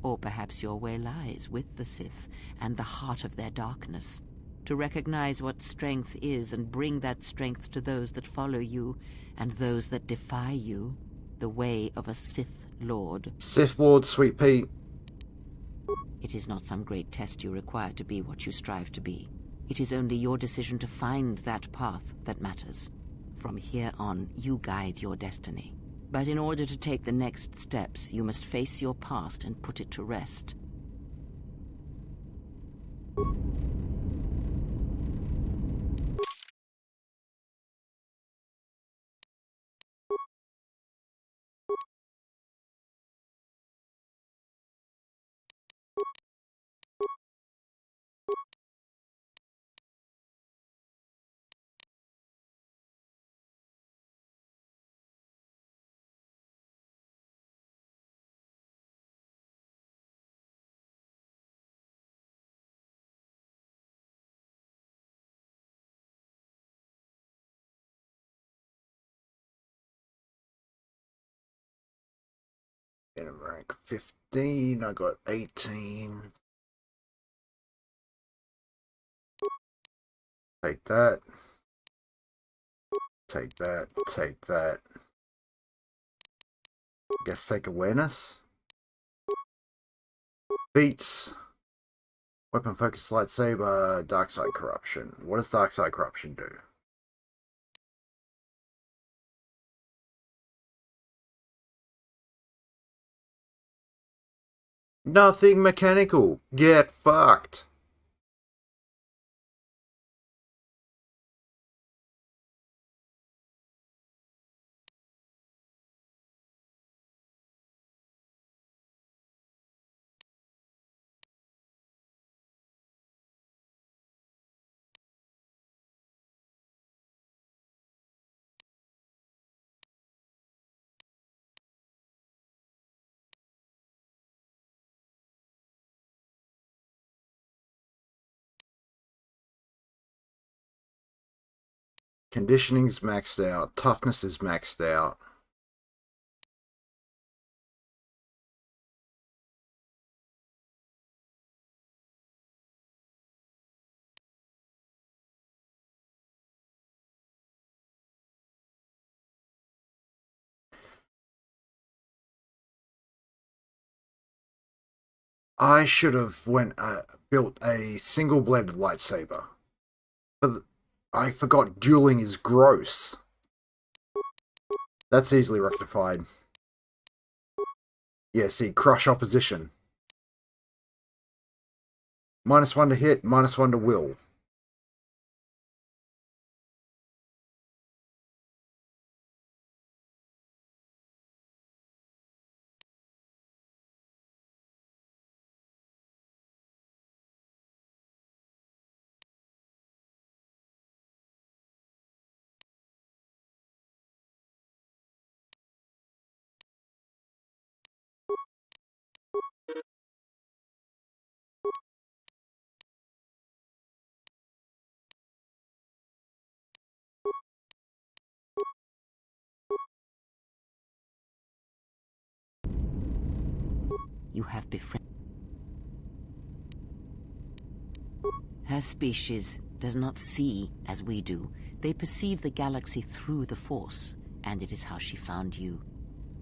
Or perhaps your way lies with the Sith and the heart of their darkness. To recognize what strength is and bring that strength to those that follow you and those that defy you. The way of a Sith Lord. Sith Lord, Sweet Pea. It is not some great test you require to be what you strive to be. It is only your decision to find that path that matters. From here on, you guide your destiny. But in order to take the next steps, you must face your past and put it to rest. In rank 15, I got 18. Take that. Take that. Take that. Guess take awareness. Beats. Weapon focus lightsaber. Dark side corruption. What does dark side corruption do? Nothing mechanical. Get fucked. Conditioning's maxed out. Toughness is maxed out. I should have built a single-bladed lightsaber. But I forgot dueling is gross. That's easily rectified. Yeah, see, crush opposition. -1 to hit, -1 to will. You have befriended. Her species does not see as we do. They perceive the galaxy through the Force, and it is how she found you.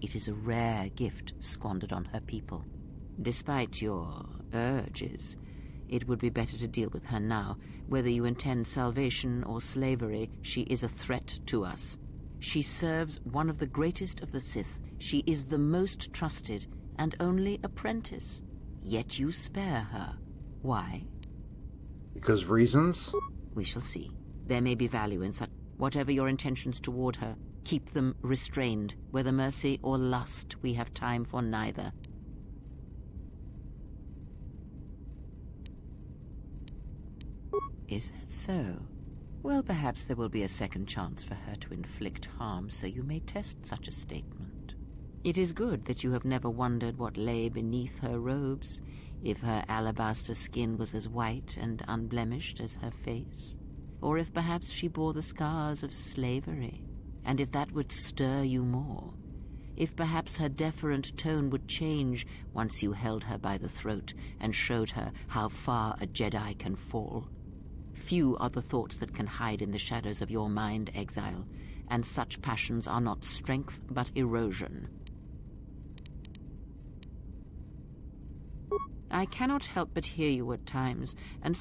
It is a rare gift squandered on her people. Despite your urges, it would be better to deal with her now. Whether you intend salvation or slavery, she is a threat to us. She serves one of the greatest of the Sith. She is the most trusted and only apprentice. Yet you spare her. Why? Because reasons? We shall see. There may be value in such. Whatever your intentions toward her, keep them restrained. Whether mercy or lust, we have time for neither. Is that so? Well, perhaps there will be a second chance for her to inflict harm, so you may test such a statement. It is good that you have never wondered what lay beneath her robes, if her alabaster skin was as white and unblemished as her face, or if perhaps she bore the scars of slavery, and if that would stir you more, if perhaps her deferent tone would change once you held her by the throat and showed her how far a Jedi can fall. Few are the thoughts that can hide in the shadows of your mind, Exile, and such passions are not strength but erosion. I cannot help but hear you at times, and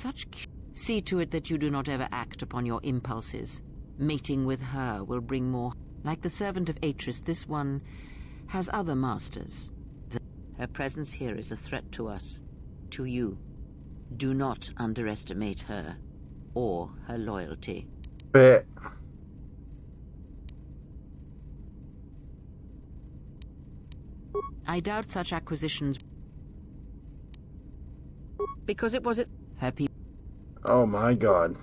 see to it that you do not ever act upon your impulses. Mating with her will bring more. Like the servant of Atris, this one has other masters. Her presence here is a threat to us, to you. Do not underestimate her, or her loyalty. Bet. I doubt such acquisitions. Because it was her people. Oh my god.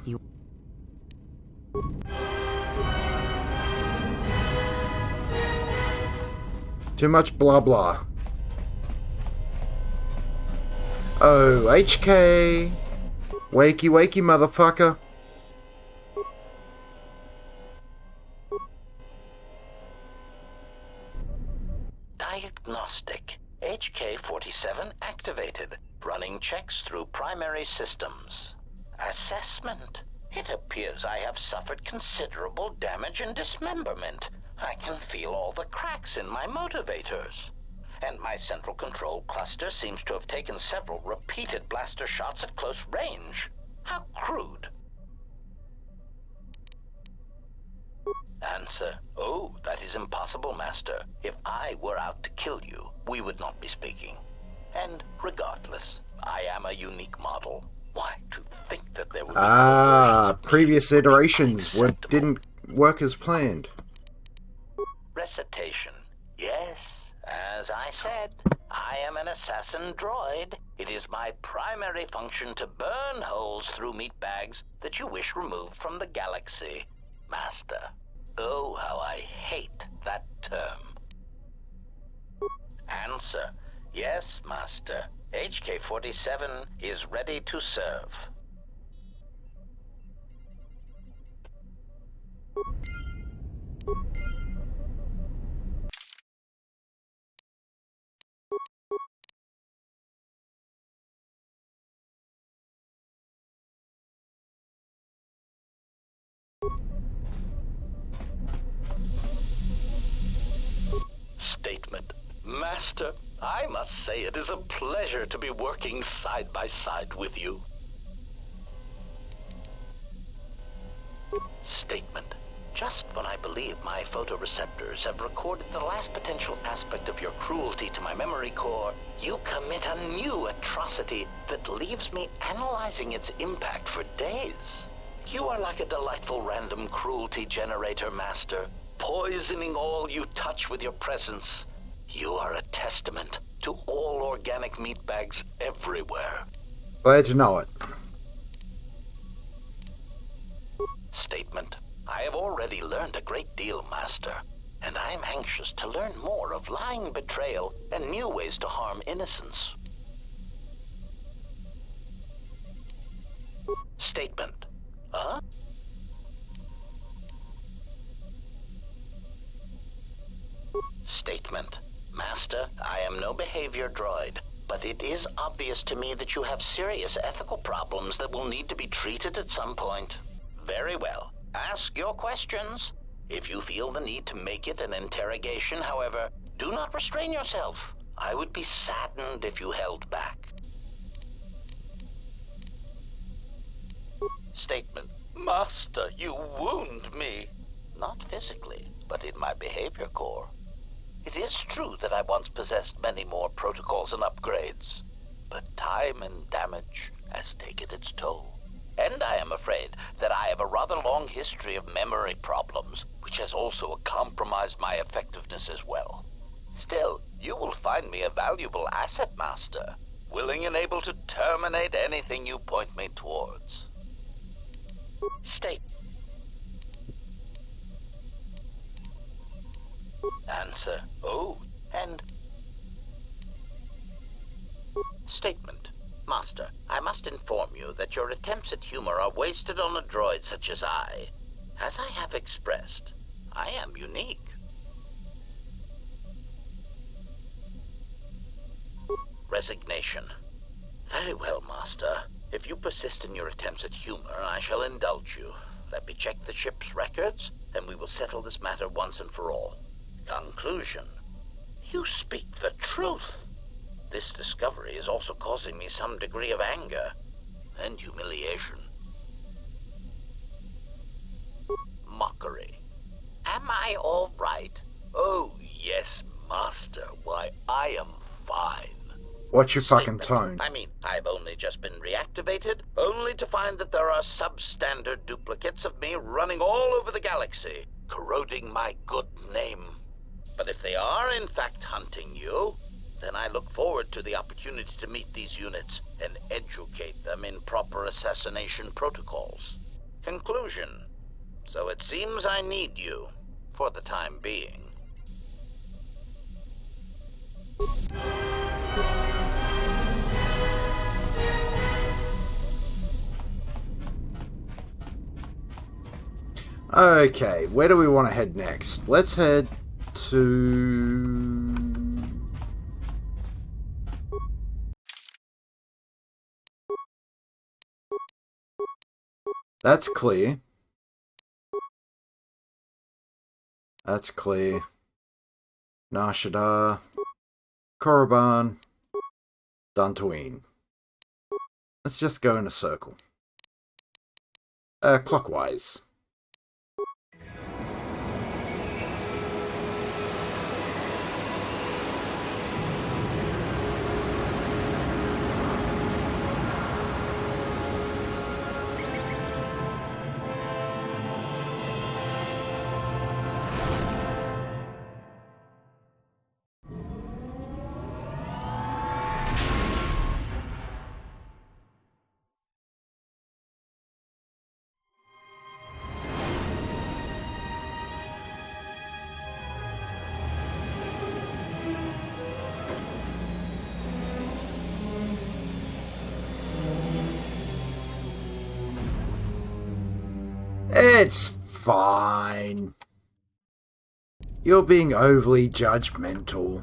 Too much blah blah. Oh, HK. Wakey wakey, motherfucker. Diagnostic. HK-47 activated. Running checks through primary systems. Assessment. It appears I have suffered considerable damage and dismemberment. I can feel all the cracks in my motivators. And my central control cluster seems to have taken several repeated blaster shots at close range. How crude. Answer. Oh, that is impossible, Master. If I were out to kill you, we would not be speaking. And regardless, I am a unique model. Why, to think that there would be... previous iterations didn't work as planned. Recitation. Yes, as I said, I am an assassin droid. It is my primary function to burn holes through meat bags that you wish removed from the galaxy. Master. Oh, how I hate that term. Answer. Yes, Master. HK-47 is ready to serve. Statement. Master, I must say it is a pleasure to be working side by side with you. Statement. Just when I believe my photoreceptors have recorded the last potential aspect of your cruelty to my memory core, you commit a new atrocity that leaves me analyzing its impact for days. You are like a delightful random cruelty generator, Master, poisoning all you touch with your presence. You are a testament to all organic meatbags everywhere. Glad you know it. Statement. I have already learned a great deal, Master, and I am anxious to learn more of lying, betrayal, and new ways to harm innocence. Statement. Huh? Statement. Master, I am no behavior droid, but it is obvious to me that you have serious ethical problems that will need to be treated at some point. Very well. Ask your questions. If you feel the need to make it an interrogation, however, do not restrain yourself. I would be saddened if you held back. Statement. Master, you wound me. Not physically, but in my behavior core. It is true that I once possessed many more protocols and upgrades, but time and damage has taken its toll. And I am afraid that I have a rather long history of memory problems, which has also compromised my effectiveness as well. Still, you will find me a valuable asset, Master, willing and able to terminate anything you point me towards. State. Answer. Oh, and... Statement. Master, I must inform you that your attempts at humor are wasted on a droid such as I. As I have expressed, I am unique. Resignation. Very well, Master. If you persist in your attempts at humor, I shall indulge you. Let me check the ship's records, and we will settle this matter once and for all. Conclusion. You speak the truth. This discovery is also causing me some degree of anger and humiliation. Mockery. Am I all right? Oh, yes, Master. Why, I am fine. What's your fucking tone? I mean, I've only just been reactivated, only to find that there are substandard duplicates of me running all over the galaxy, corroding my good name. But if they are in fact hunting you, then I look forward to the opportunity to meet these units and educate them in proper assassination protocols. Conclusion. So it seems I need you, for the time being. Okay, where do we want to head next? Let's head to... That's clear. That's clear. Nashada. Korriban. Dantooine. Let's just go in a circle. Clockwise. It's fine. You're being overly judgmental.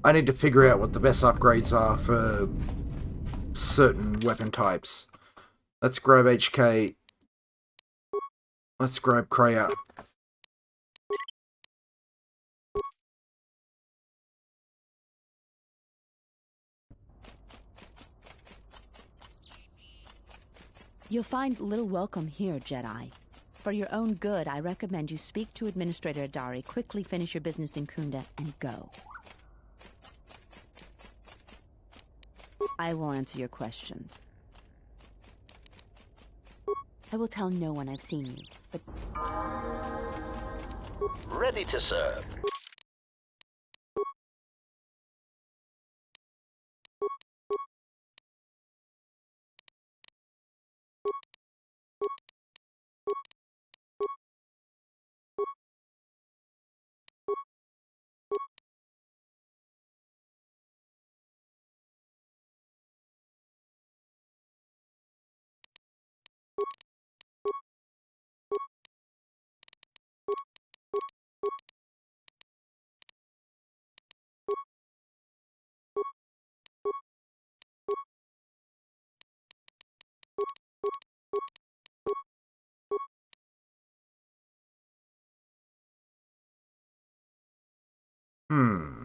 I need to figure out what the best upgrades are for certain weapon types. Let's grab HK. Let's grab Kreia. You'll find little welcome here, Jedi. For your own good, I recommend you speak to Administrator Adari, quickly finish your business in Kunda, and go. I will answer your questions. I will tell no one I've seen you, but... Ready to serve. Hmm.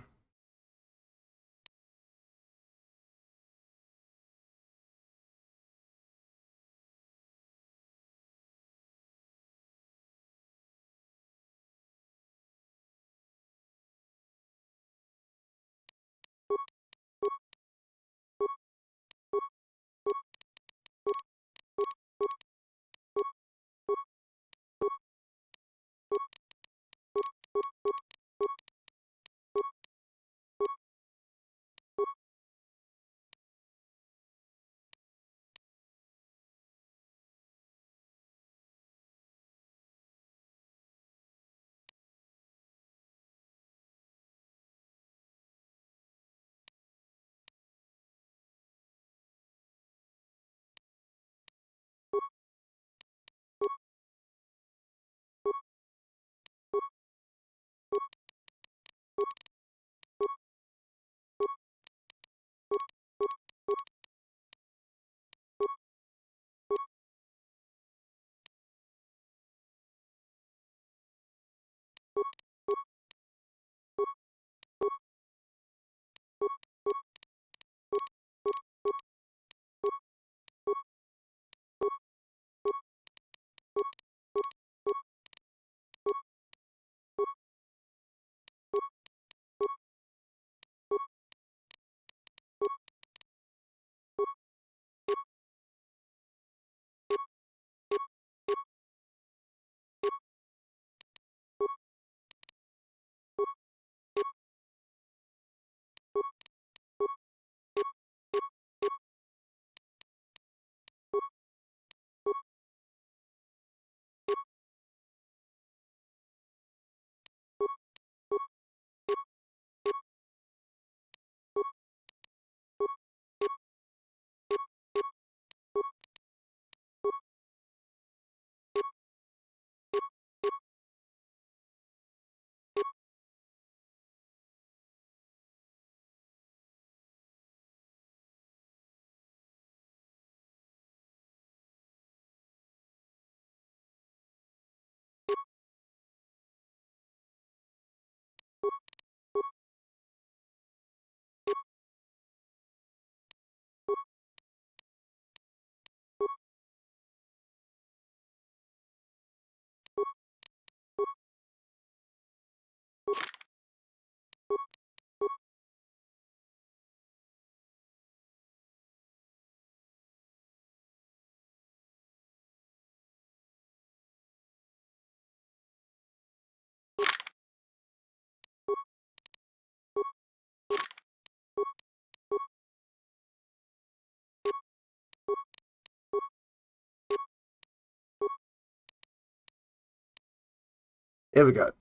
Here we go.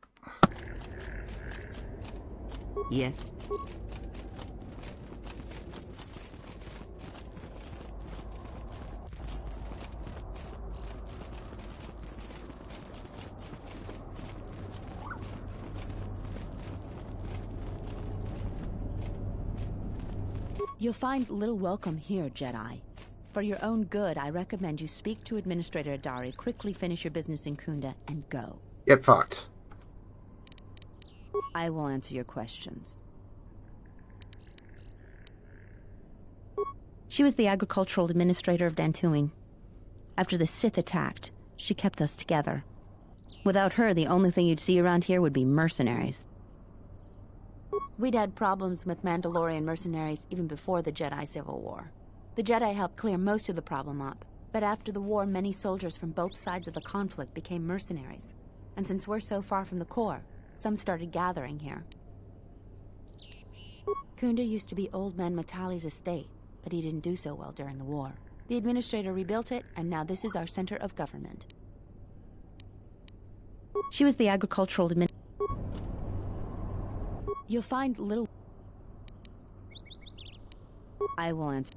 Yes. You'll find little welcome here, Jedi. For your own good, I recommend you speak to Administrator Adari, quickly finish your business in Kunda, and go. Get fucked. I will answer your questions. She was the agricultural administrator of Dantooine. After the Sith attacked, she kept us together. Without her, the only thing you'd see around here would be mercenaries. We'd had problems with Mandalorian mercenaries even before the Jedi Civil War. The Jedi helped clear most of the problem up, but after the war, many soldiers from both sides of the conflict became mercenaries. And since we're so far from the core, some started gathering here. Kunda used to be Old Man Matali's estate, but he didn't do so well during the war. The administrator rebuilt it, and now this is our center of government. She was the agricultural administrator. You'll find little... I will answer.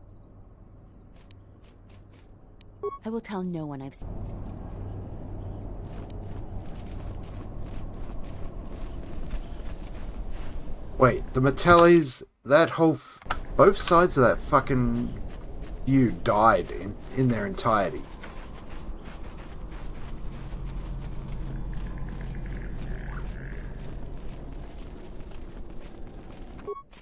I will tell no one I've seen. Wait, the Metellis, that whole... both sides of that fucking feud died in their entirety.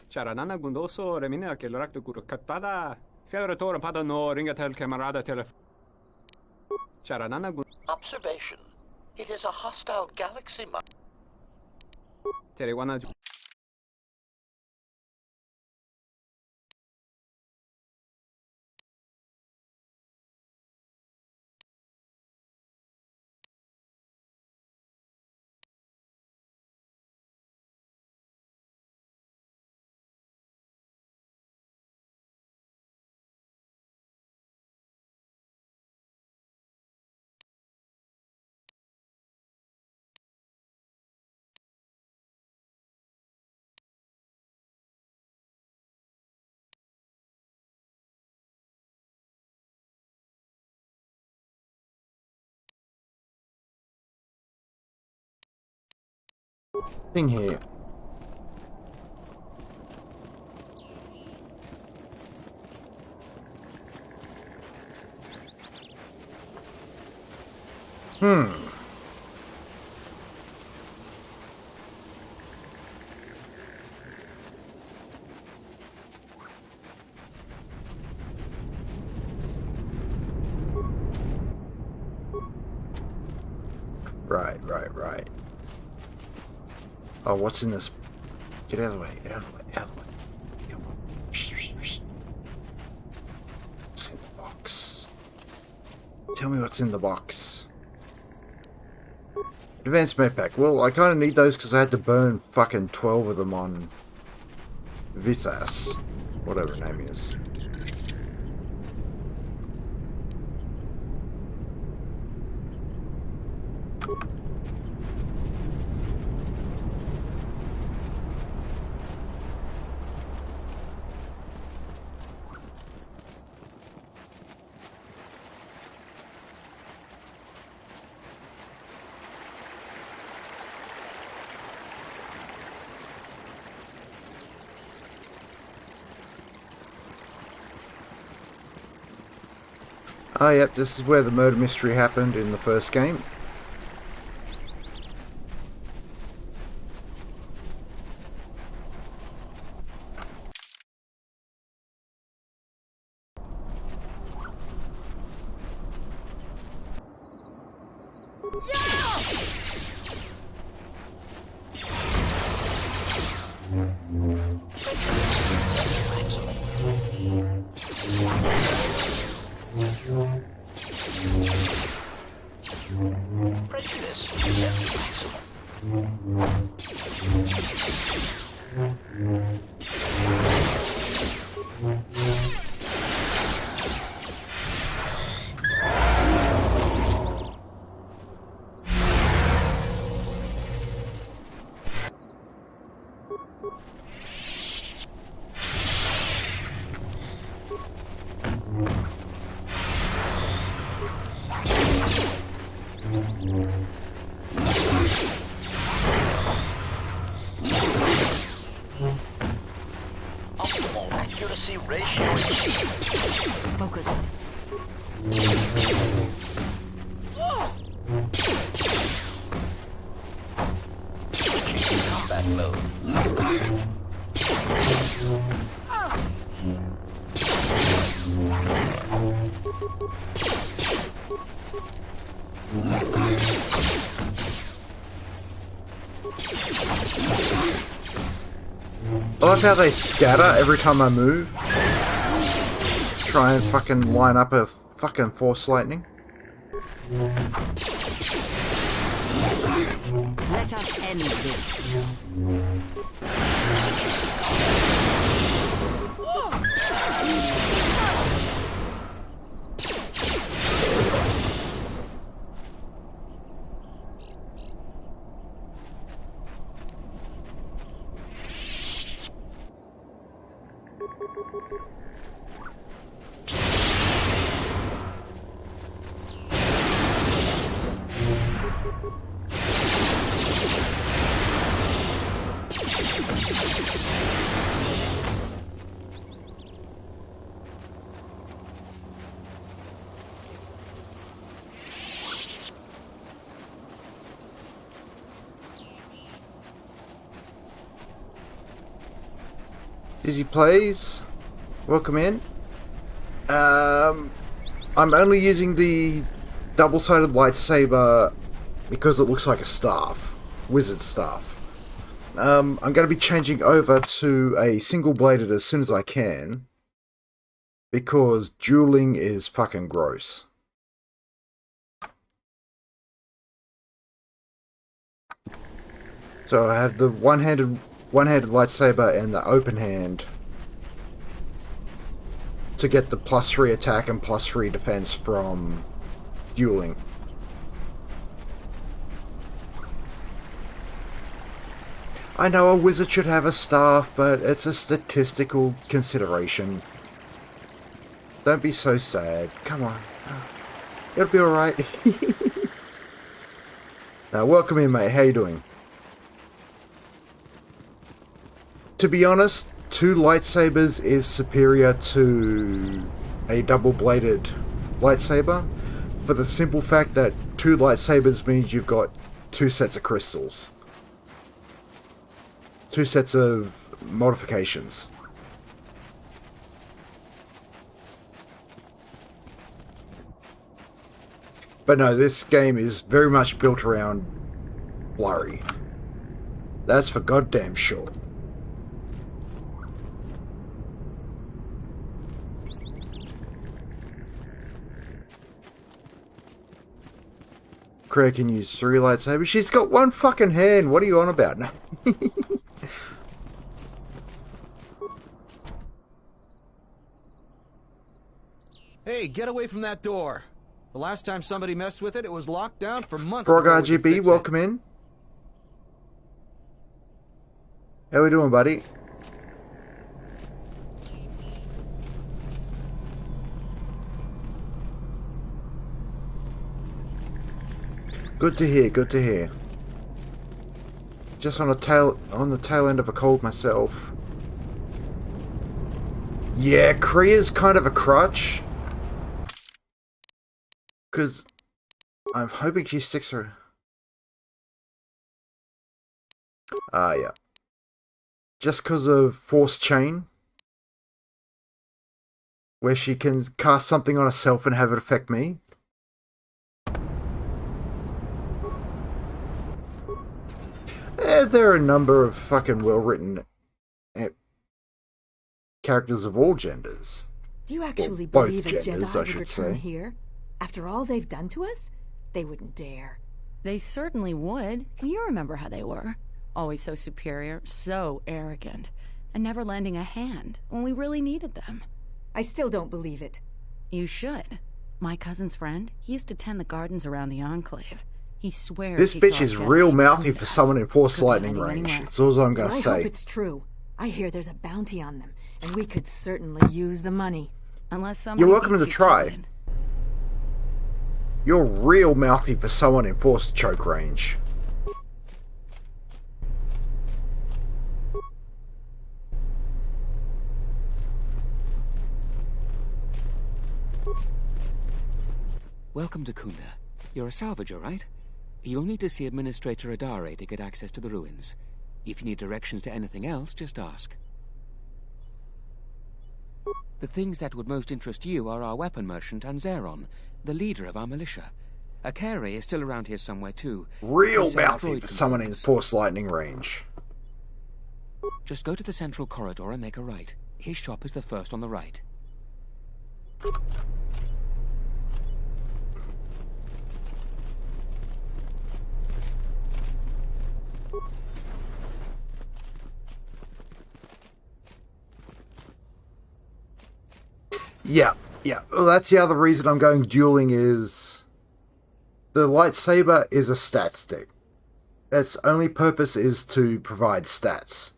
Charanana Gundoso, Remina Kelraktu Katada, Federator Padano, Ringatel Camarada Telef. Charanana Gun. Observation. It is a hostile galaxy. Terewana. Thing here. Right. Oh, what's in this? Get out of the way, out of the way. Come on. Shh. What's in the box? Tell me what's in the box. Advanced medpack. Well, I kind of need those because I had to burn fucking 12 of them on Visas. Whatever her name is. Oh, yep, this is where the murder mystery happened in the first game. Optimal accuracy ratio achieved. Focus. Switching to combat mode. I love how they scatter every time I move. Try and fucking line up a fucking force lightning. Let us end this. Dizzy Plays, welcome in. I'm only using the double-sided lightsaber because it looks like a staff, wizard staff. I'm going to be changing over to a single-bladed as soon as I can because dueling is fucking gross. So I have the one-handed lightsaber and the open hand to get the +3 attack and +3 defense from dueling. I know a wizard should have a staff, but it's a statistical consideration. Don't be so sad. Come on. It'll be alright. Now, welcome in, mate. How you doing? To be honest, 2 lightsabers is superior to a double-bladed lightsaber, for the simple fact that 2 lightsabers means you've got 2 sets of crystals. 2 sets of modifications. But no, this game is very much built around blurry. That's for goddamn sure. Kreia can use 3 lightsabers. She's got 1 fucking hand. What are you on about? Hey, get away from that door. The last time somebody messed with it, it was locked down for months. Frog RGB, welcome in. How we doing, buddy? Good to hear, good to hear. Just on the tail end of a cold myself. Yeah, Kreia's kind of a crutch. Because I'm hoping she sticks her... yeah. Just because of Force Chain. Where she can cast something on herself and have it affect me. There are a number of fucking well-written characters of all genders. Do you actually Well, believe both a genders, Jedi I would should return say. here? After all they've done to us? They wouldn't dare. They certainly would. You remember how they were. Always so superior, so arrogant, and never lending a hand when we really needed them. I still don't believe it. You should. My cousin's friend, he used to tend the gardens around the Enclave. He swears This he bitch saw is Jedi real come mouthy back. for someone in Force Could be Lightning hiding range. anywhere. That's all I'm going to I say. hope it's true. I hear there's a bounty on them, and we could certainly use the money. Unless somebody You're welcome beats to you try. it. You're real mouthy for someone in force choke range. Welcome to Kunda. You're a salvager, right? You'll need to see Administrator Adare to get access to the ruins. If you need directions to anything else, just ask. The things that would most interest you are our weapon merchant Anzeron, the leader of our militia. Akere is still around here somewhere too. Real mouthy for someone in force lightning range. Just go to the central corridor and make a right. His shop is the first on the right. Yeah. Well, that's the other reason I'm going dueling is the lightsaber is a stat stick. Its only purpose is to provide stats.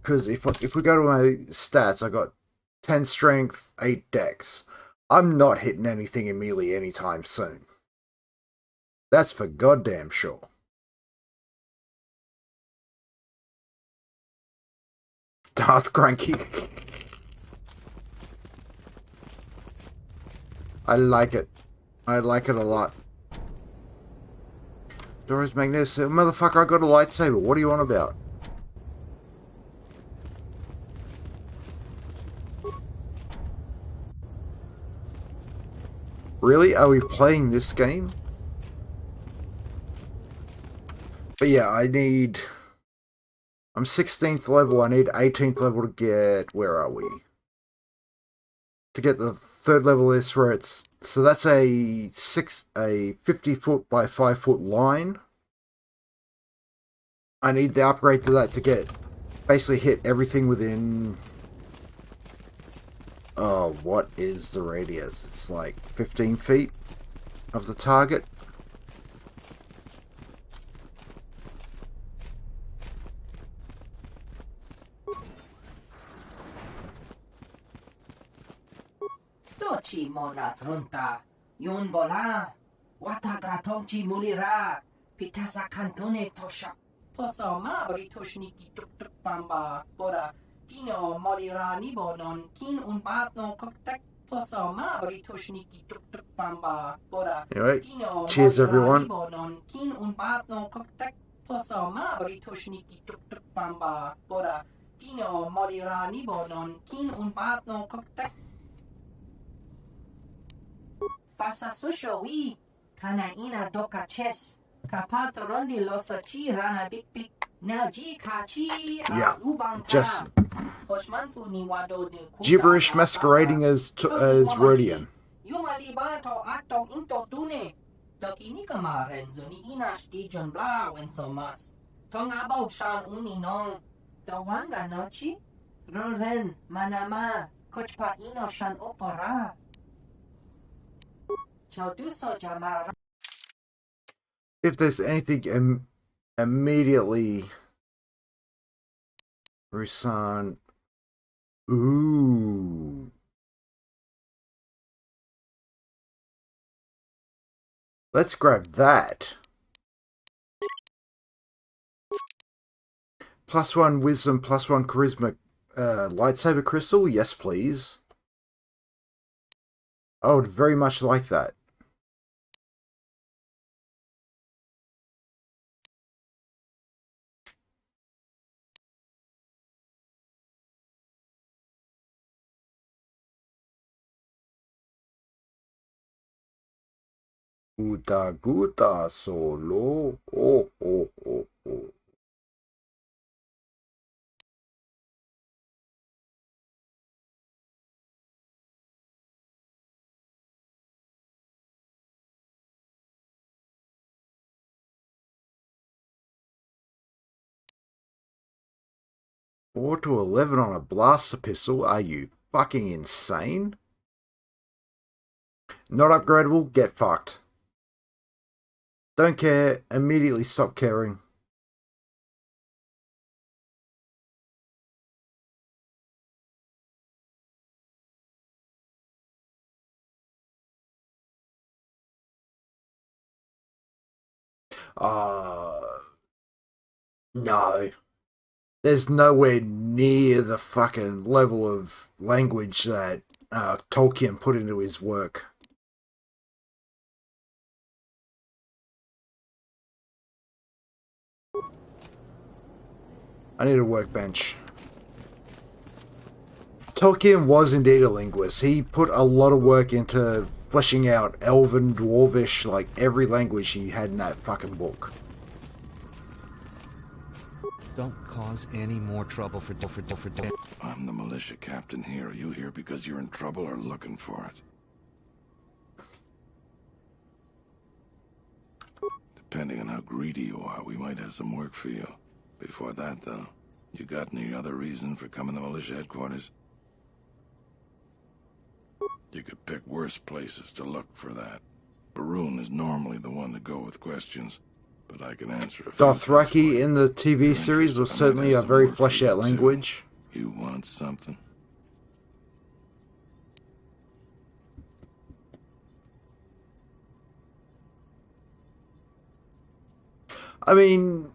Because if we go to my stats, I got 10 strength, 8 dex. I'm not hitting anything in melee anytime soon. That's for goddamn sure. Darth Cranky. I like it. I like it a lot. Dora's magnificent. Motherfucker, I got a lightsaber. What are you on about? Really? Are we playing this game? But yeah, I'm 16th level. I need 18th level to get... Where are we? To get the 3rd level list where it's... So that's a 50 foot by 5 foot line. I need the upgrade to that to get... Basically hit everything within... Oh, what is the radius? It's like 15 feet of the target. Tochi monas runta, yun bola, wata gratonchi mulira, pitasa cantone toshak. Posoma britošniki tuk tuk bamba, bora, dino molira nibonon, kin un batno koktek. Posoma britošniki tuk tuk bamba, bora, Anyway, dino cheers molira everyone. nibonon, kin un batno koktek. Posoma britošniki tuk tuk bamba, bora, dino molira nibonon, kin un batno koktek. Fasa susho wi, kana ina doka ches. Kapat rondi losochi rana bik bik. Now ji kachi Yeah, ubang just Hoshmanfu ni wado de gibberish masquerading as Rhodian. Yumali bato ato into tune. Dokini kama renzo ni ina stijon bla when so mas. Tong abo shan uni nong. The wanga nochi? Roren manama kochpa ino shan opora. If there's anything immediately... Rusan... Ooh... Let's grab that. +1 wisdom, +1 charisma, lightsaber crystal? Yes, please. I would very much like that. Guta solo. Oh. Four to 11 on a blaster pistol? Are you fucking insane? Not upgradable? Get fucked. Don't care. Immediately stop caring. No. There's nowhere near the fucking level of language that Tolkien put into his work. I need a workbench. Tolkien was indeed a linguist. He put a lot of work into fleshing out Elven, Dwarvish, like every language he had in that fucking book. Don't cause any more trouble for I'm the militia captain here. Are you here because you're in trouble or looking for it? Depending on how greedy you are, we might have some work for you. Before that, though, you got any other reason for coming to militia headquarters? You could pick worse places to look for that. Barun is normally the one to go with questions, but I can answer a few. Dothraki in the TV series was certainly a very fleshed out language. You want something? I mean,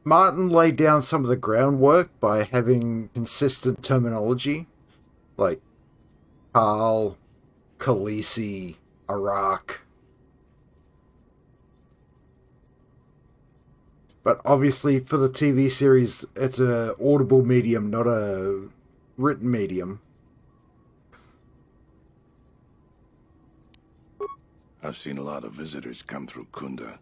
Martin laid down some of the groundwork by having consistent terminology, like Khal, Khaleesi, Iraq. But obviously for the TV series, it's an audible medium, not a written medium. I've seen a lot of visitors come through Kunda.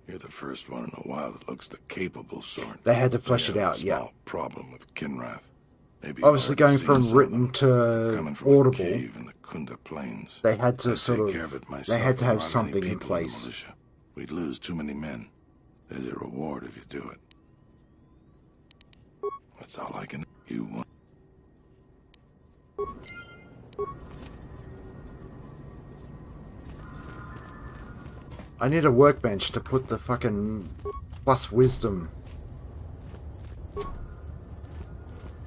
You're the first one in a while that looks the capable sort. They had to flesh it out, yeah. Problem with Kinrath. Obviously going from written to audible, in the Kunda Plains. they had to they had to have something in place. We'd lose too many men. There's a reward if you do it. That's all I can. You want. I need a workbench to put the fucking plus wisdom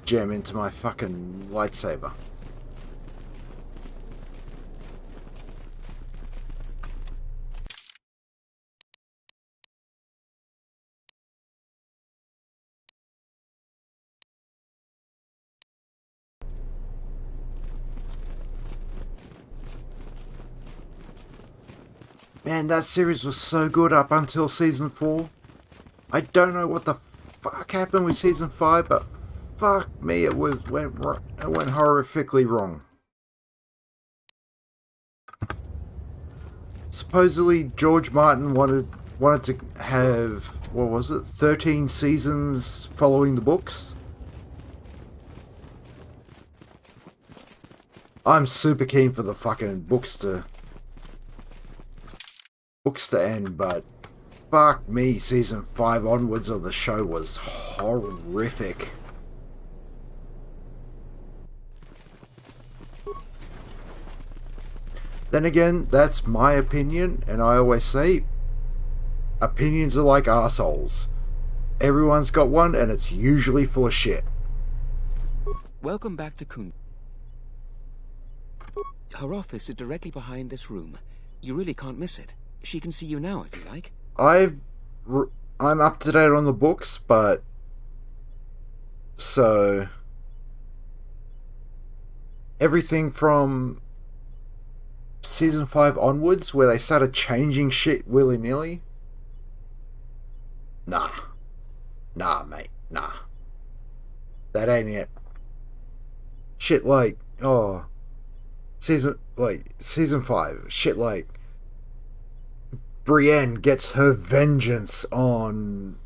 gem into my fucking lightsaber. Man, that series was so good up until season 4. I don't know what the fuck happened with season 5, but fuck me, it went horrifically wrong. Supposedly, George Martin wanted to have, what was it, 13 seasons following the books. I'm super keen for the fucking books to end, but fuck me, season 5 onwards of the show was horrific. Then again, that's my opinion, and I always say, opinions are like arseholes. Everyone's got one, and it's usually full of shit. Welcome back to Kunda. Her office is directly behind this room. You really can't miss it. She can see you now, if you like. I'm up to date on the books, but... So... Everything from season 5 onwards, where they started changing shit willy-nilly? Nah. Nah, mate. Nah. That ain't it. Shit like... Season 5. Shit like... Brienne gets her vengeance on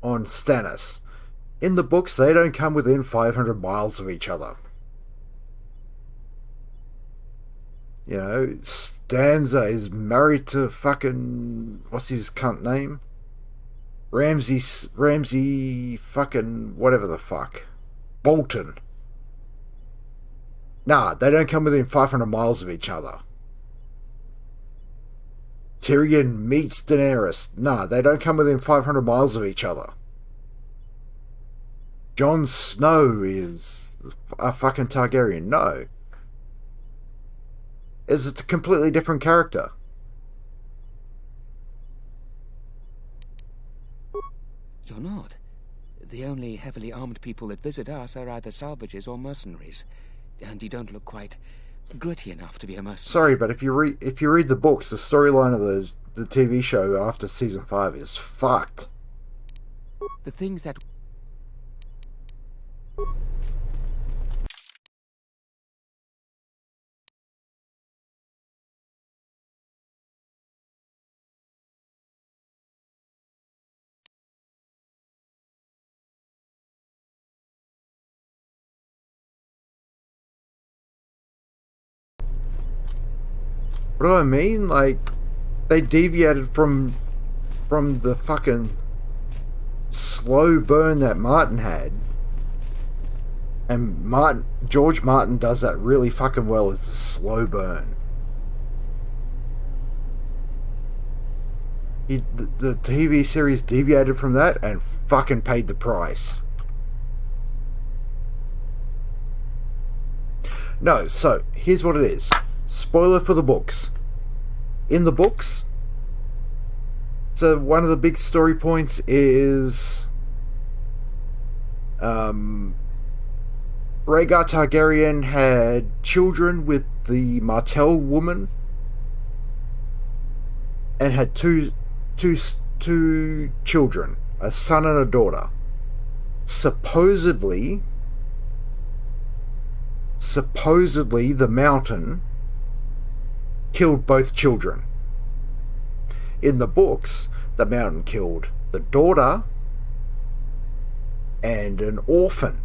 Stannis. In the books, they don't come within 500 miles of each other. You know, Stanza is married to fucking... What's his cunt name? Ramsay fucking... whatever the fuck. Bolton. Nah, they don't come within 500 miles of each other. Tyrion meets Daenerys. Nah, they don't come within 500 miles of each other. Jon Snow is a fucking Targaryen. No. Is a completely different character. You're not. The only heavily armed people that visit us are either salvages or mercenaries. And you don't look quite gritty enough to be a mercenary. Sorry, but if you read the books, the storyline of the TV show after season 5 is fucked. The things that... What do I mean? Like, they deviated from the fucking slow burn that Martin had. And George Martin does that really fucking well, is the slow burn. The TV series deviated from that and fucking paid the price. No, so, here's what it is. Spoiler for the books. In the books, so one of the big story points is Rhaegar Targaryen had children with the Martell woman and had two children, a son and a daughter. Supposedly the Mountain killed both children. In the books, the Mountain killed the daughter and an orphan.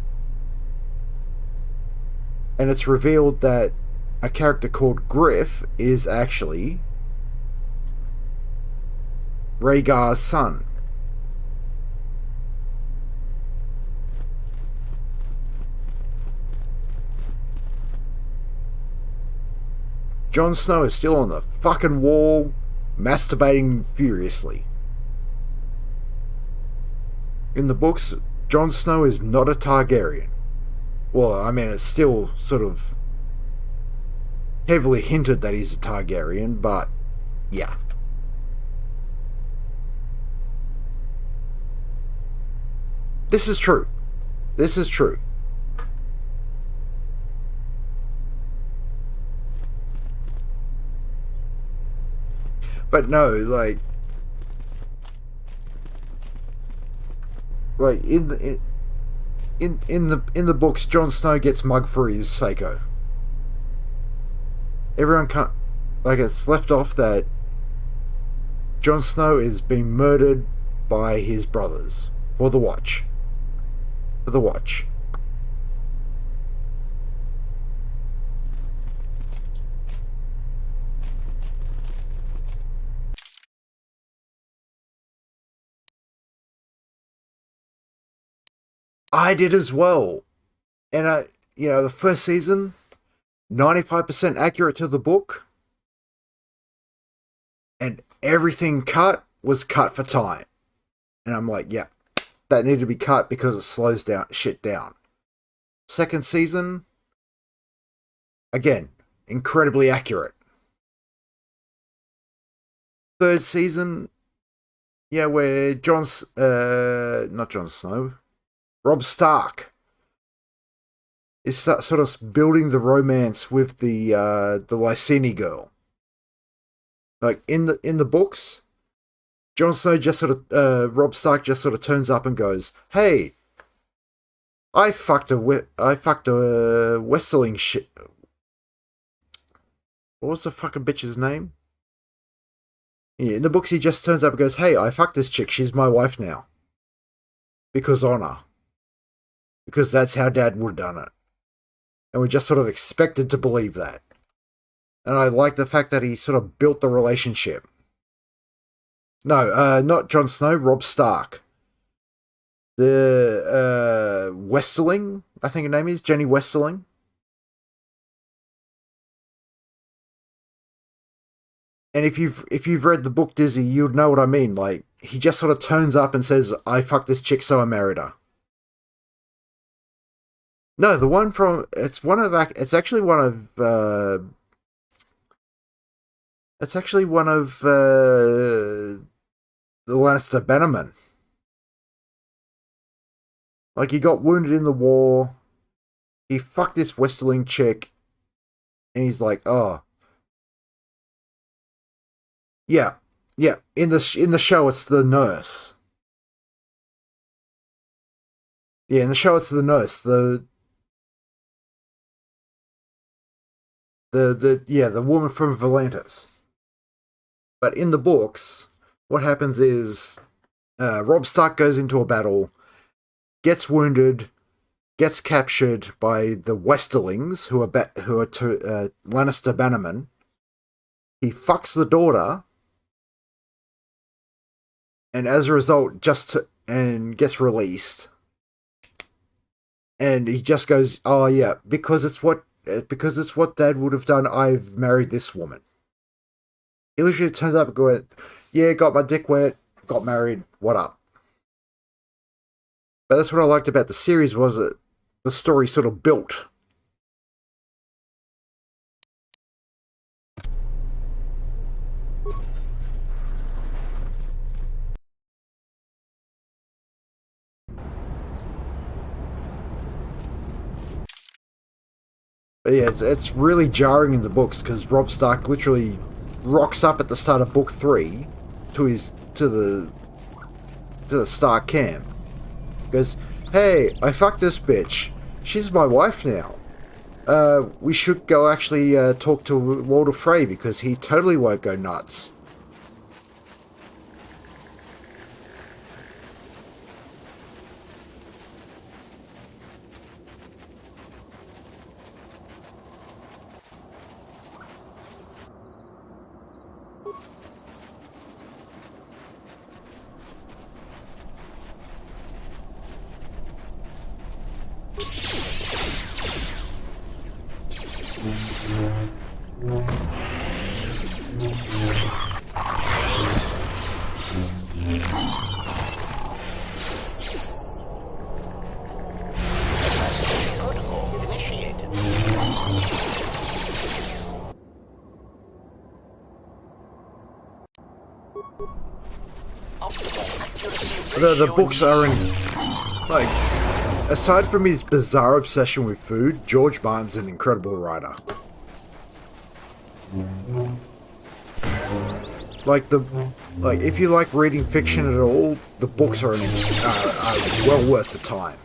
And it's revealed that a character called Griff is actually Rhaegar's son. Jon Snow is still on the fucking wall, masturbating furiously. In the books, Jon Snow is not a Targaryen. Well, I mean, it's still sort of heavily hinted that he's a Targaryen, but yeah. This is true. This is true. But no, like in the books, Jon Snow gets mugged for his Seiko. Everyone can't, like, it's left off that Jon Snow is being murdered by his brothers for the Watch. For the Watch. I did as well. And the first season, 95% accurate to the book. And everything cut was cut for time. And I'm like, yeah, that needed to be cut because it slows shit down. Second season, again, incredibly accurate. Third season, yeah, where not Jon Snow, Robb Stark is sort of building the romance with the Lyseni girl. Like in the books, Jon Snow just sort of Robb Stark just sort of turns up and goes, "Hey, I fucked a Westerling shit." What was the fucking bitch's name? Yeah, in the books, he just turns up and goes, "Hey, I fucked this chick. She's my wife now." Because honor. Because that's how Dad would have done it. And we just sort of expected to believe that. And I like the fact that he sort of built the relationship. No, not Jon Snow, Robb Stark. The Westerling, I think her name is, Jenny Westerling. And if you've read the book, Dizzy, you'd know what I mean. Like, he just sort of turns up and says, "I fucked this chick, so I married her." No, the one from it's actually one of the Lannister Bannermen. Like, he got wounded in the war. He fucked this Westerling chick. And he's like, oh. Yeah. Yeah. In the show, it's the nurse. Yeah, in the show, it's the nurse. The woman from Volantis. But in the books, what happens is Robb Stark goes into a battle, gets wounded, gets captured by the Westerlings, who are Lannister bannermen. He fucks the daughter, and as a result, gets released. And he just goes, "Oh yeah, because it's what Dad would have done. I've married this woman." He literally turns up and goes, "Yeah, got my dick wet, got married. What up?" But that's what I liked about the series, was that the story sort of built. But yeah, it's really jarring in the books because Robb Stark literally rocks up at the start of book 3 to the Stark camp. Goes, "Hey, I fucked this bitch. She's my wife now. We should go actually talk to Walder Frey because he totally won't go nuts." The books are like, aside from his bizarre obsession with food, George Martin's an incredible writer. If you like reading fiction at all, the books are well worth the time.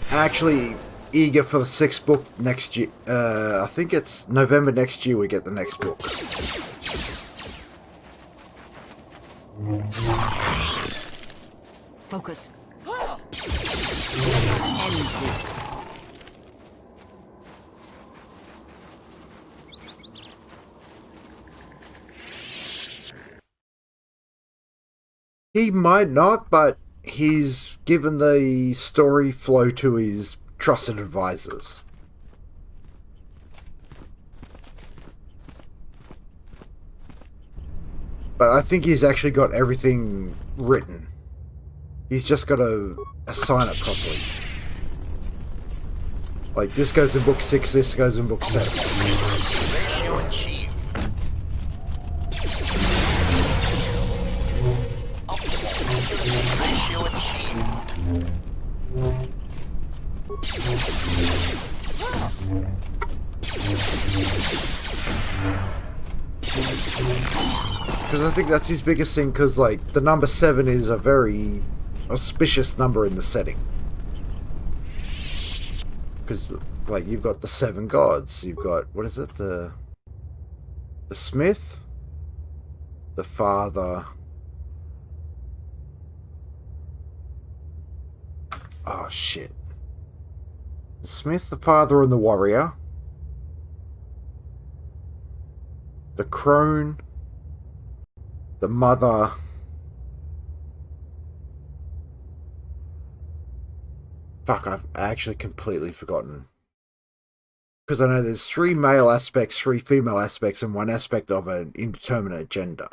Actually eager for the 6th book next year. I think it's November next year we get the next book. Focus. Let us end this. He might not, but he's given the story flow to his trusted advisors. But I think he's actually got everything written. He's just got to assign it properly. Like, this goes in book 6, this goes in book 7. Because I think that's his biggest thing, because, like, the number 7 is a very auspicious number in the setting. Because, like, you've got the 7 gods, you've got, what is it, the Smith, the Father, oh shit, the Smith, the Father, and the Warrior, the Crone, the Mother, fuck, I've actually completely forgotten. Because I know there's 3 male aspects, 3 female aspects, and 1 aspect of an indeterminate gender.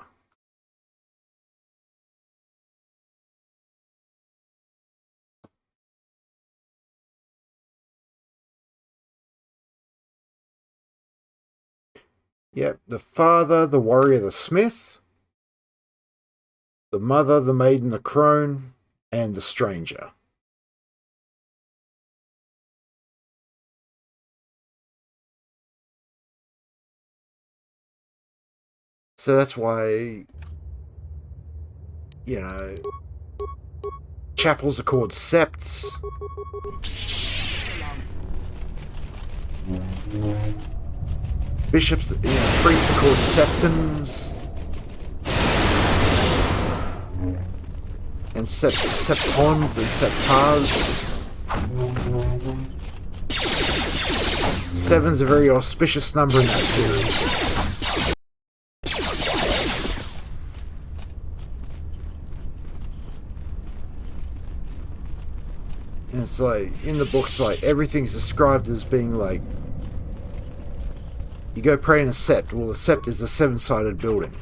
Yep, the father, the warrior, the smith, the mother, the maiden, the crone, and the stranger. So that's why, you know, chapels are called septs. Bishops, priests are called septons. And septons and septars. Seven's a very auspicious number in that series. And it's like, in the books, like, everything's described as being like, you go pray in a sept. Well, the sept is a seven-sided building.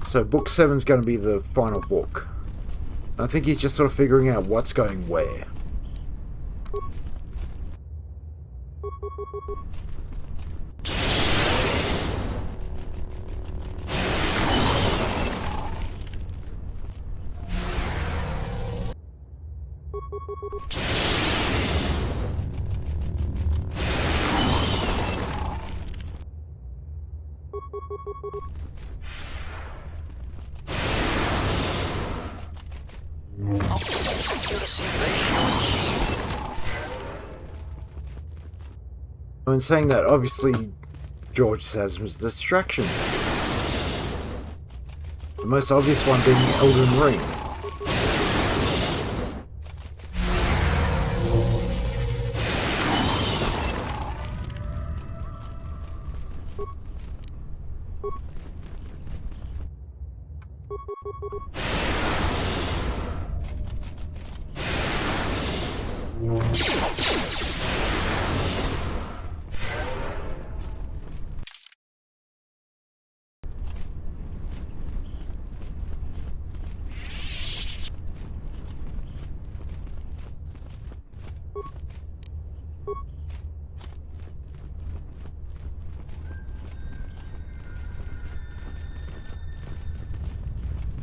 So book 7's going to be the final book. I think he's just sort of figuring out what's going where. In saying that, obviously, George has some distractions. The most obvious one being Elden Ring.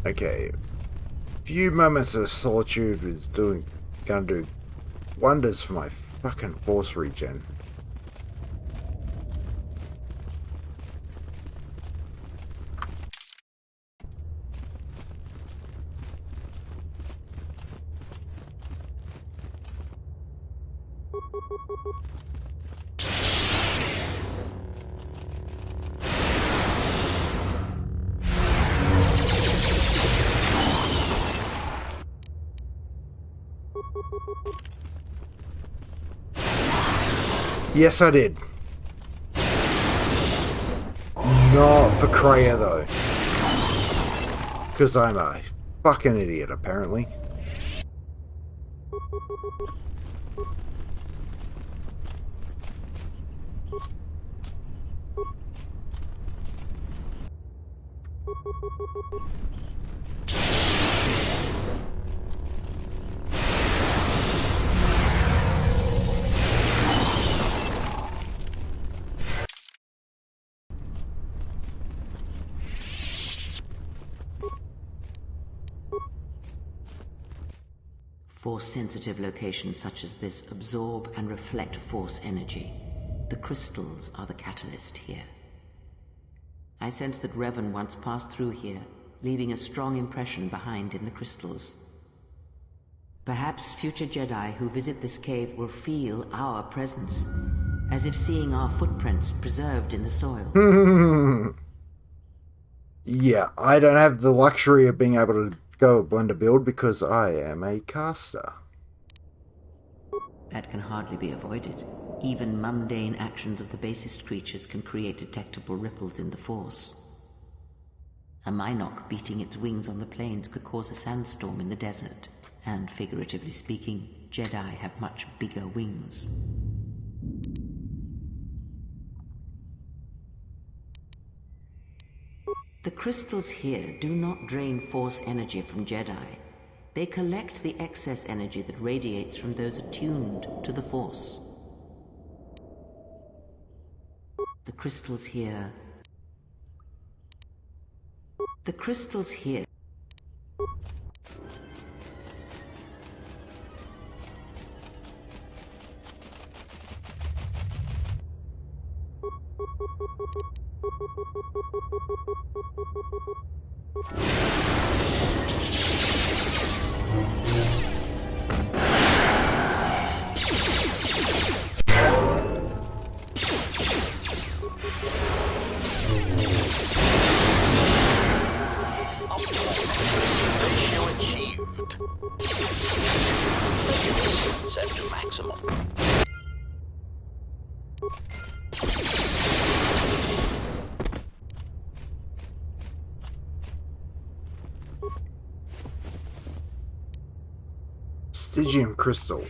Okay, few moments of solitude is gonna do wonders for my fucking force regen. Yes, I did. Not for Kreia, though. Because I'm a fucking idiot, apparently. Force-sensitive locations such as this absorb and reflect force energy. The crystals are the catalyst here. I sense that Revan once passed through here, leaving a strong impression behind in the crystals. Perhaps future Jedi who visit this cave will feel our presence, as if seeing our footprints preserved in the soil. Yeah, I don't have the luxury of being able to go blender build because I am a caster. That can hardly be avoided. Even mundane actions of the basest creatures can create detectable ripples in the Force. A Minok beating its wings on the plains could cause a sandstorm in the desert, and figuratively speaking, Jedi have much bigger wings. crystals here do not drain Force energy from Jedi. They collect the excess energy that radiates from those attuned to the Force. The crystals here... The crystals here... Set to maximum. Stygian crystal.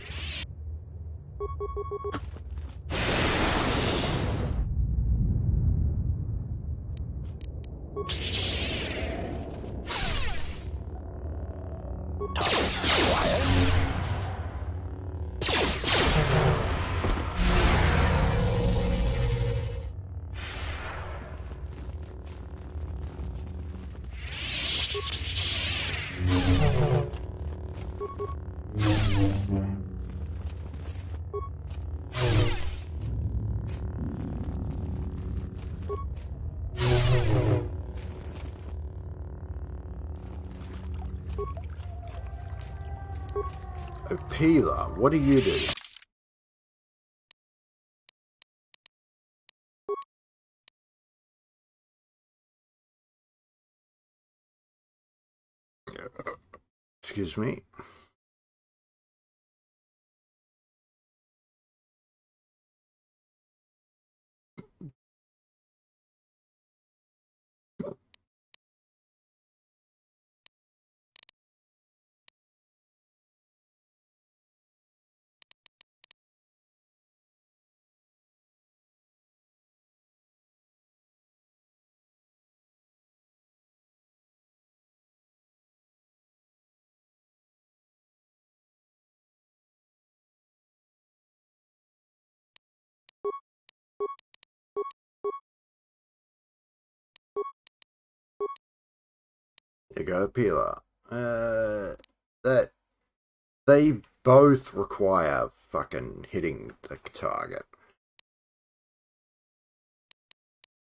Peeler, what do you do? Excuse me. There you go, Peeler. That they both require fucking hitting the target.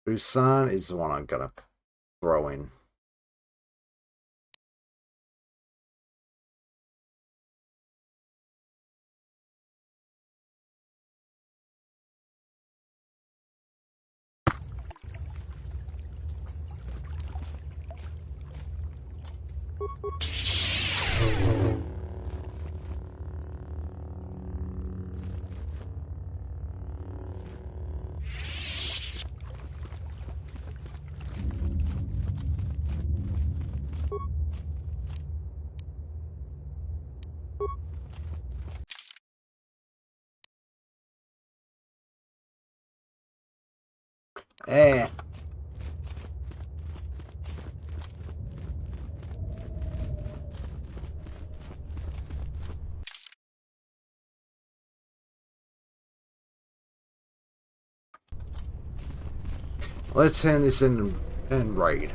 Busan is the one I'm gonna throw in. Eh. Let's hand this in and raid.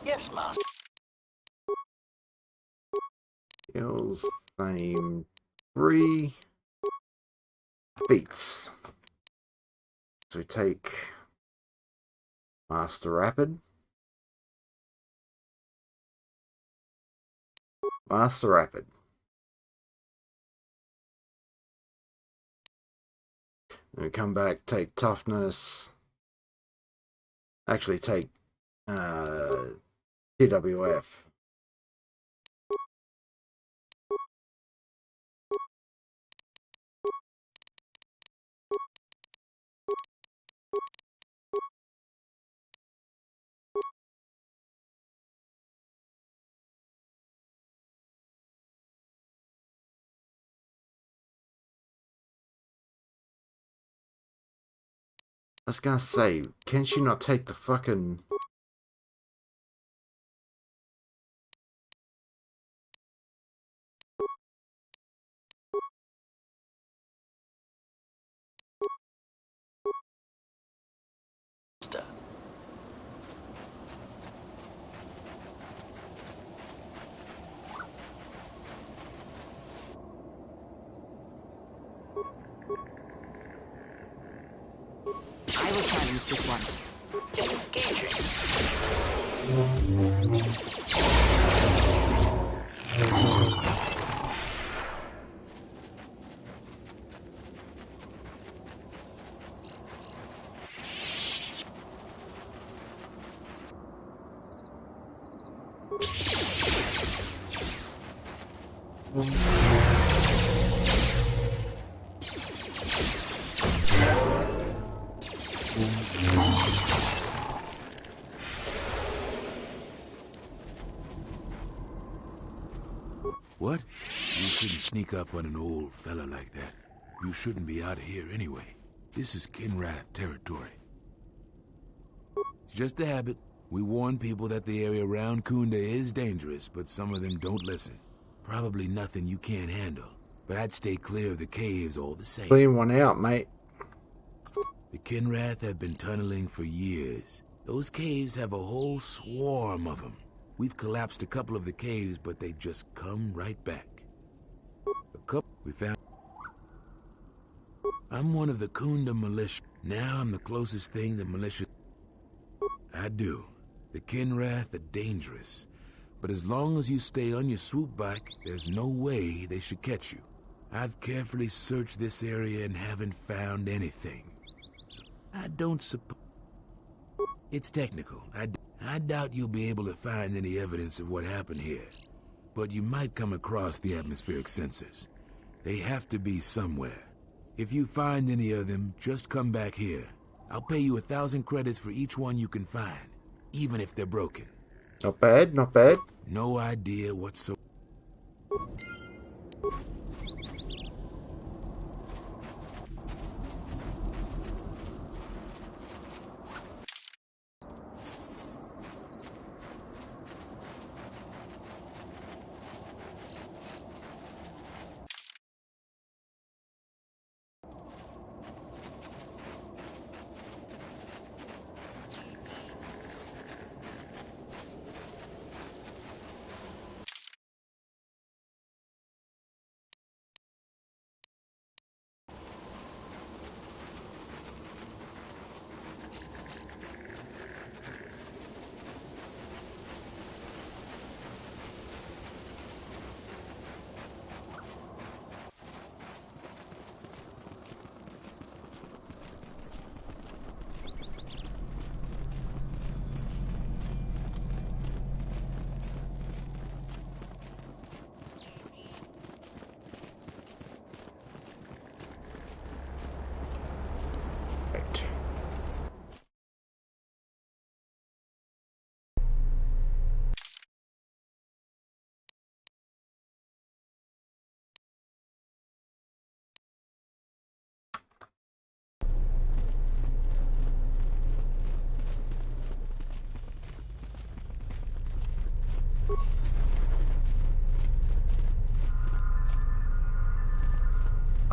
Yes, Master. Skills, same 3 beats. So we take Master Rapid. Master Rapid. And we come back, take Toughness. Actually take TWF. I was gonna say, can she not take the fucking... I will silence this one. What? You shouldn't sneak up on an old fella like that. You shouldn't be out of here anyway. This is Kinrath territory. It's just a habit. We warn people that the area around Kunda is dangerous, but some of them don't listen. Probably nothing you can't handle. But I'd stay clear of the caves all the same. Clean one out, mate. The Kinrath have been tunneling for years. Those caves have a whole swarm of them. We've collapsed a couple of the caves, but they just come right back. A couple we found. I'm one of the Kunda militia. Now I'm the closest thing the militia. I do. The Kinrath are dangerous. But as long as you stay on your swoop bike, there's no way they should catch you. I've carefully searched this area and haven't found anything. So I don't suppose... It's technical. I doubt you'll be able to find any evidence of what happened here. But you might come across the atmospheric sensors. They have to be somewhere. If you find any of them, just come back here. I'll pay you 1,000 credits for each one you can find, even if they're broken. Not bad, not bad. No idea whatsoever.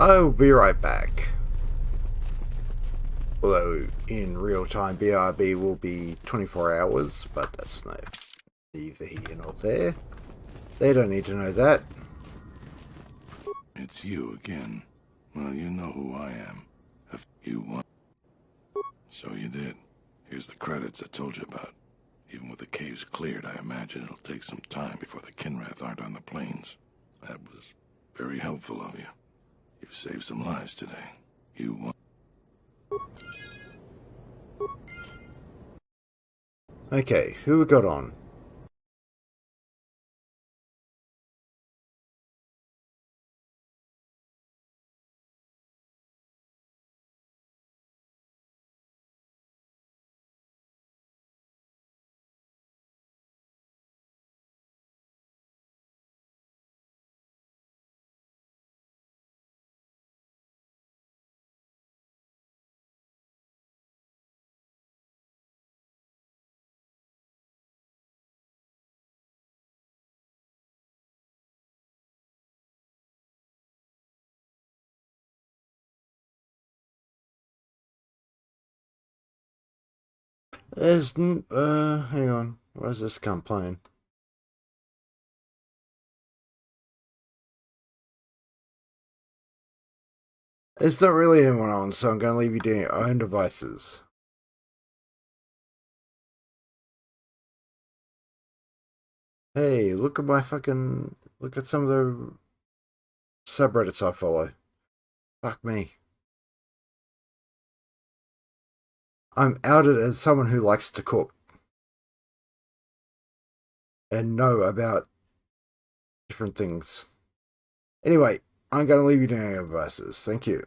I'll be right back. Although in real time BRB will be 24 hours, but that's neither here nor there. They don't need to know that. It's you again. Well, you know who I am. If you want... So you did. Here's the credits I told you about. Even with the caves cleared, I imagine it'll take some time before the Kinrath aren't on the plains. That was very helpful of you. You've saved some lives today. You won. Okay, who we got on? There's, hang on. Where's this gun playing? There's not really anyone on, so I'm going to leave you doing your own devices. Hey, look at my fucking... Look at some of the subreddits I follow. Fuck me. I'm outed as someone who likes to cook. And know about different things. Anyway, I'm going to leave you doing your devices. Thank you.